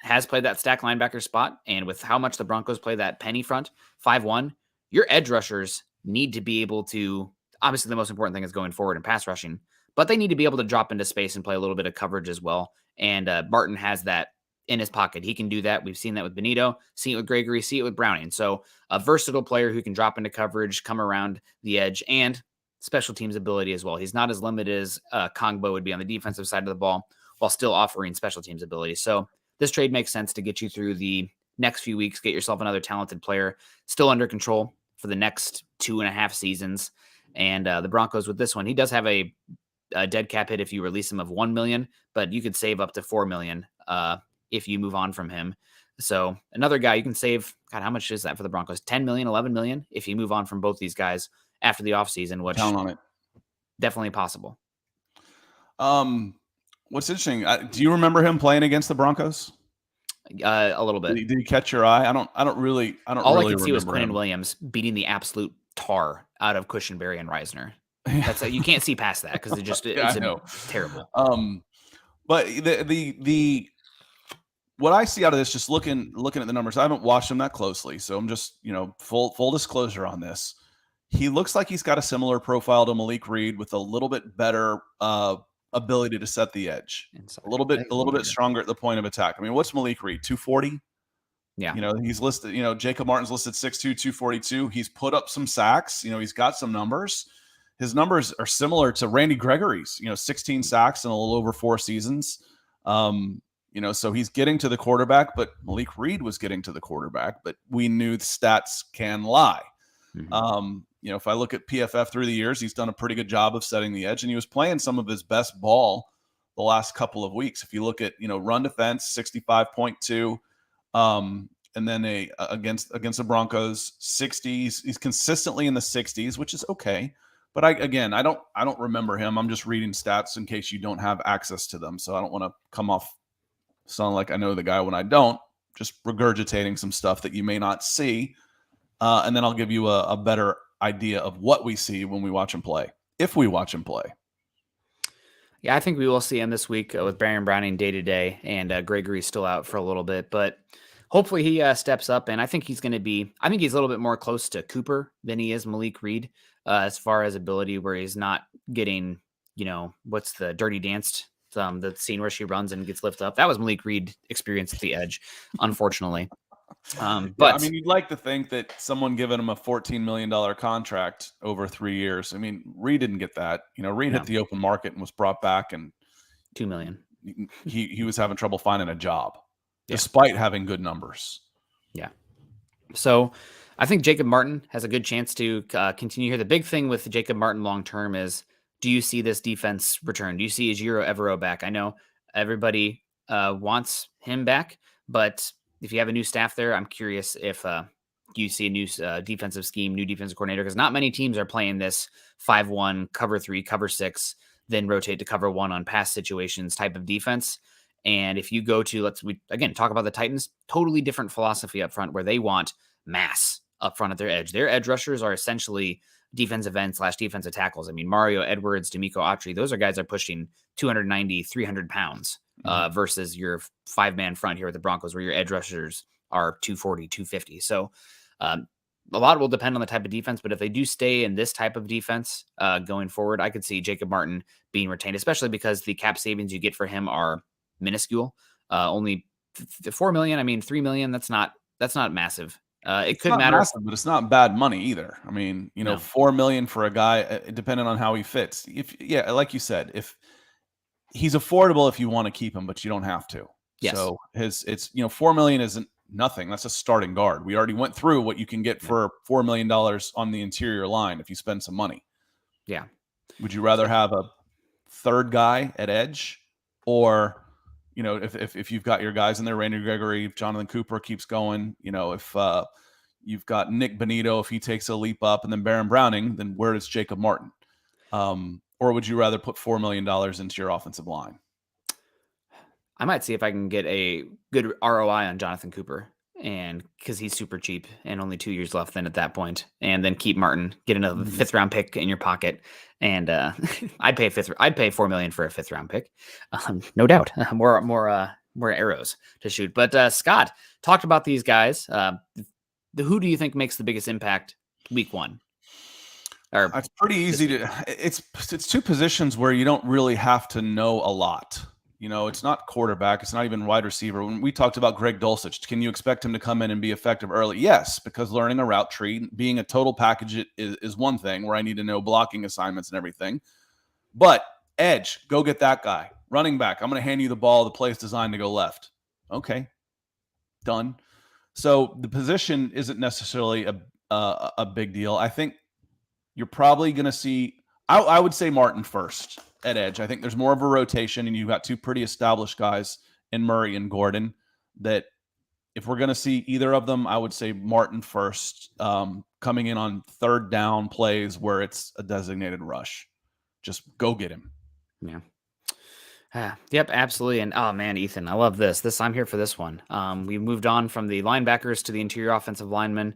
has played that stack linebacker spot. And with how much the Broncos play that penny front, 5-1, your edge rushers need to be able to, obviously the most important thing is going forward and pass rushing, but they need to be able to drop into space and play a little bit of coverage as well. And Martin has that in his pocket. He can do that. We've seen that with Benito, see it with Gregory, see it with Browning. So a versatile player who can drop into coverage, come around the edge, and special teams ability as well. He's not as limited as Kongbo would be on the defensive side of the ball while still offering special teams ability. So this trade makes sense to get you through the next few weeks, get yourself another talented player still under control for the next 2.5 seasons. And the Broncos with this one, he does have a dead cap hit if you release him of $1 million, but you could save up to $4 million if you move on from him. So another guy you can save, God, how much is that for the Broncos? 10 million, 11 million if you move on from both these guys after the offseason, which count on it. Definitely possible. What's interesting, do you remember him playing against the Broncos? A little bit. Did he catch your eye? I don't really All I could see was Quinnen Williams beating the absolute tar out of Cushenberry and Reisner. That's you can't see past that because it's terrible. But the what I see out of this, just looking at the numbers, I haven't watched him that closely, so I'm just full disclosure on this. He looks like he's got a similar profile to Malik Reed with a little bit better ability to set the edge, a little bit stronger at the point of attack. I mean, what's Malik Reed? 240. Yeah. He's listed. Jacob Martin's listed 6'2", 242. He's put up some sacks. He's got some numbers. His numbers are similar to Randy Gregory's. 16 sacks in a little over 4 seasons. So he's getting to the quarterback, but Malik Reed was getting to the quarterback, but we knew the stats can lie. Mm-hmm. If I look at PFF through the years, he's done a pretty good job of setting the edge, and he was playing some of his best ball the last couple of weeks. If you look at, run defense, 65.2, and then against the Broncos, 60s. He's consistently in the 60s, which is okay. But I don't remember him. I'm just reading stats in case you don't have access to them. So I don't want to come off sound like I know the guy when I don't, just regurgitating some stuff that you may not see. And then I'll give you a better idea of what we see when we watch him play, if we watch him play. Yeah, I think we will see him this week with Baron Browning day to day, and Gregory's still out for a little bit, but hopefully he steps up. And I think he's a little bit more close to Cooper than he is Malik Reed as far as ability, where he's not getting, what's the Dirty Danced, the scene where she runs and gets lifted up. That was Malik Reed experience at the edge, unfortunately. Yeah, I But mean, you'd like to think that someone giving him a $14 million contract over 3 years. I mean, Reed didn't get that. Reed hit no, the open market and was brought back, and 2 million. he was having trouble finding a job, Yeah, despite having good numbers. yeah. So I think Jacob Martin has a good chance to continue here. The big thing with Jacob Martin long term is, do you see this defense return? Do you see Ejiro Evero back? I know everybody wants him back, but if you have a new staff there, I'm curious if you see a new defensive scheme, new defensive coordinator, because not many teams are playing this 5-1, cover 3, cover 6, then rotate to cover 1 on pass situations type of defense. And if you go to, again talk about the Titans, totally different philosophy up front where they want mass up front at their edge. Their edge rushers are essentially defensive end / defensive tackles. I mean, Mario Edwards, D'Amico Autry, those are guys that are pushing 290, 300 pounds versus your 5-man front here at the Broncos where your edge rushers are 240, 250. So a lot will depend on the type of defense, but if they do stay in this type of defense going forward, I could see Jacob Martin being retained, especially because the cap savings you get for him are minuscule. Only 4 million. I mean, 3 million. That's not massive. It could Not matter. massive, but it's not bad money either. I mean, No. $4 million for a guy, depending on how he fits. Like you said, if he's affordable, if you want to keep him, but you don't have to. Yes. So it's $4 million isn't nothing. That's a starting guard. We already went through what you can get for $4 million on the interior line if you spend some money. Yeah. Would you rather have a third guy at edge, or if you've got your guys in there, Randy Gregory, if Jonathan Cooper keeps going, if you've got Nick Benito, if he takes a leap up, and then Baron Browning, then where is Jacob Martin? Or would you rather put $4 million into your offensive line? I might see if I can get a good ROI on Jonathan Cooper, and because he's super cheap and only 2 years left then at that point, and then keep Martin, get another 5th round pick in your pocket. And I'd pay $4 million for a 5th round pick. No doubt. More arrows to shoot. But Scott talked about these guys. Who do you think makes the biggest impact week 1? It's pretty easy to. It's two positions where you don't really have to know a lot. It's not quarterback. It's not even wide receiver. When we talked about Greg Dulcich, can you expect him to come in and be effective early? Yes, because learning a route tree, being a total package is one thing where I need to know blocking assignments and everything. But edge, go get that guy. Running back, I'm going to hand you the ball. The play is designed to go left. Okay, done. So the position isn't necessarily a big deal. I think you're probably going to see, I would say Martin first at edge. I think there's more of a rotation, and you've got two pretty established guys in Murray and Gordon that if we're going to see either of them, I would say Martin first, coming in on 3rd down plays where it's a designated rush. Just go get him. Yeah. Yep, absolutely. And oh man, Ethan, I love this. I'm here for this one. We moved on from the linebackers to the interior offensive linemen.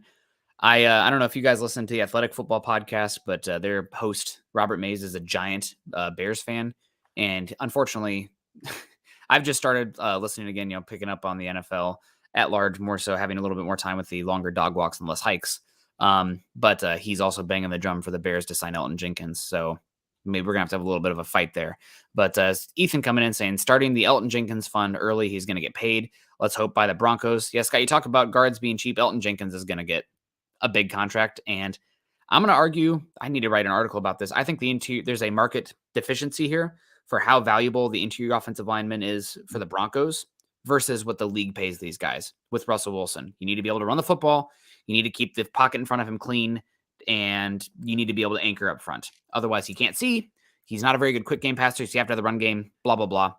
I don't know if you guys listen to the Athletic Football Podcast, but their host, Robert Mays, is a giant Bears fan. And unfortunately, I've just started listening again, picking up on the NFL at large, more so having a little bit more time with the longer dog walks and less hikes. But he's also banging the drum for the Bears to sign Elton Jenkins. So maybe we're going to have a little bit of a fight there. But Ethan coming in saying, starting the Elton Jenkins fund early, he's going to get paid. Let's hope by the Broncos. Yes, Scott, you talk about guards being cheap. Elton Jenkins is going to get a big contract. And I'm going to argue, I need to write an article about this. I think there's a market deficiency here for how valuable the interior offensive lineman is for the Broncos versus what the league pays these guys with Russell Wilson. You need to be able to run the football. You need to keep the pocket in front of him clean, and you need to be able to anchor up front. Otherwise, he can't see. He's not a very good quick game passer, so you have to have the run game, blah, blah, blah.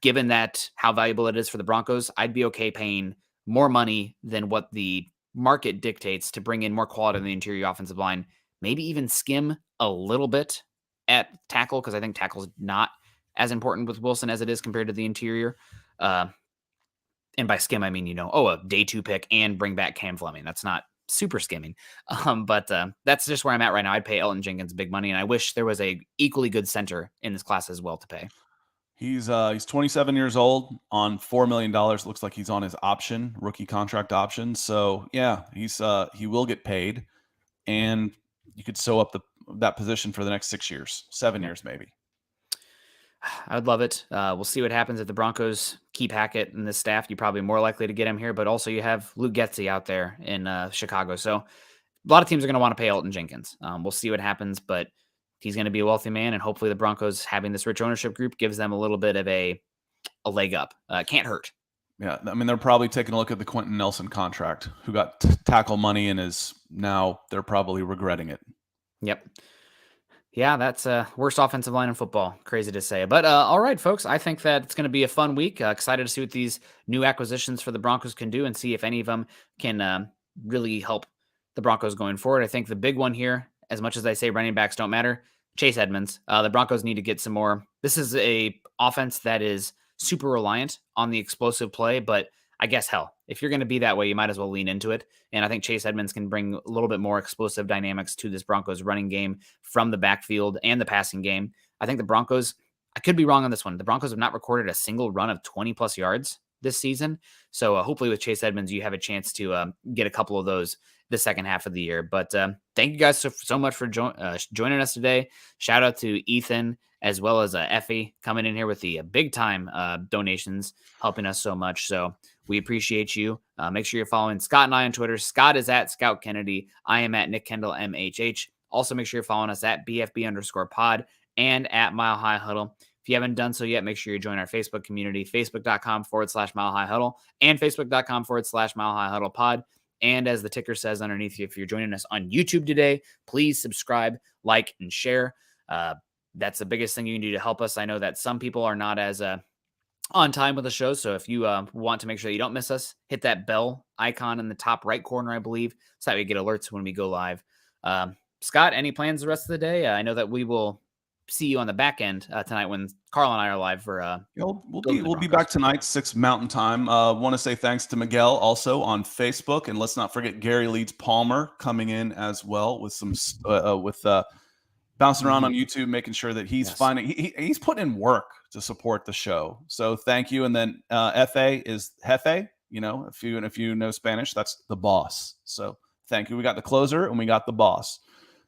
Given that how valuable it is for the Broncos, I'd be okay paying more money than what the market dictates to bring in more quality in the interior offensive line, maybe even skim a little bit at tackle, because I think tackle is not as important with Wilson as it is compared to the interior. And by skim, I mean, a day 2 pick and bring back Cam Fleming. That's not super skimming. But that's just where I'm at right now. I'd pay Elton Jenkins big money, and I wish there was a equally good center in this class as well to pay. He's 27 years old on $4 million. Looks like he's on his rookie contract option. So yeah, he will get paid, and you could sew up that position for the next 6 years, 7 years maybe. I would love it. We'll see what happens if the Broncos Keep Hackett and this staff, you're probably more likely to get him here. But also you have Luke Getsy out there in Chicago. So a lot of teams are going to want to pay Elton Jenkins. We'll see what happens, but he's going to be a wealthy man. And hopefully the Broncos having this rich ownership group gives them a little bit of a leg up. Can't hurt. Yeah, I mean, they're probably taking a look at the Quentin Nelson contract, who got tackle money and is now they're probably regretting it. Yep. Yeah, that's worst offensive line in football. Crazy to say. But all right, folks, I think that it's going to be a fun week. Excited to see what these new acquisitions for the Broncos can do and see if any of them can really help the Broncos going forward. I think the big one here, as much as I say running backs don't matter, Chase Edmonds. The Broncos need to get some more. This is a offense that is super reliant on the explosive play, but I guess, hell, if you're going to be that way, you might as well lean into it. And I think Chase Edmonds can bring a little bit more explosive dynamics to this Broncos running game from the backfield and the passing game. I think the Broncos, I could be wrong on this one. The Broncos have not recorded a single run of 20 plus yards this season. So hopefully with Chase Edmonds, you have a chance to get a couple of those the second half of the year. But thank you guys so much for joining us today. Shout out to Ethan as well as Effie coming in here with the big time donations, helping us so much. So we appreciate you. Make sure you're following Scott and I on Twitter. Scott is at Scout Kennedy. I am at Nick Kendell MHH. Also, make sure you're following us at BFB_pod and at Mile High Huddle. If you haven't done so yet, make sure you join our Facebook community, facebook.com/Mile High Huddle and facebook.com/Mile High Huddle pod. And as the ticker says underneath you, if you're joining us on YouTube today, please subscribe, like, and share. That's the biggest thing you can do to help us. I know that some people are not as on time with the show. So if you want to make sure that you don't miss us, hit that bell icon in the top right corner, I believe, so that we get alerts when we go live. Scott, any plans the rest of the day? I know that we will see you on the back end tonight when Carl and I are live for we'll be back tonight, 6 Mountain Time. Want to say thanks to Miguel also on Facebook, and let's not forget Gary Leeds Palmer coming in as well with some bouncing around on YouTube, making sure that he's finding he's putting in work to support the show. So thank you. And then FA is Jefe. You know, if you know Spanish, that's the boss. So thank you. We got the closer and we got the boss.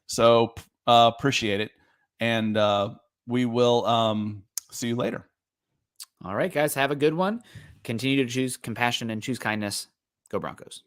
So appreciate it. And we will see you later. All right, guys, have a good one. Continue to choose compassion and choose kindness. Go Broncos.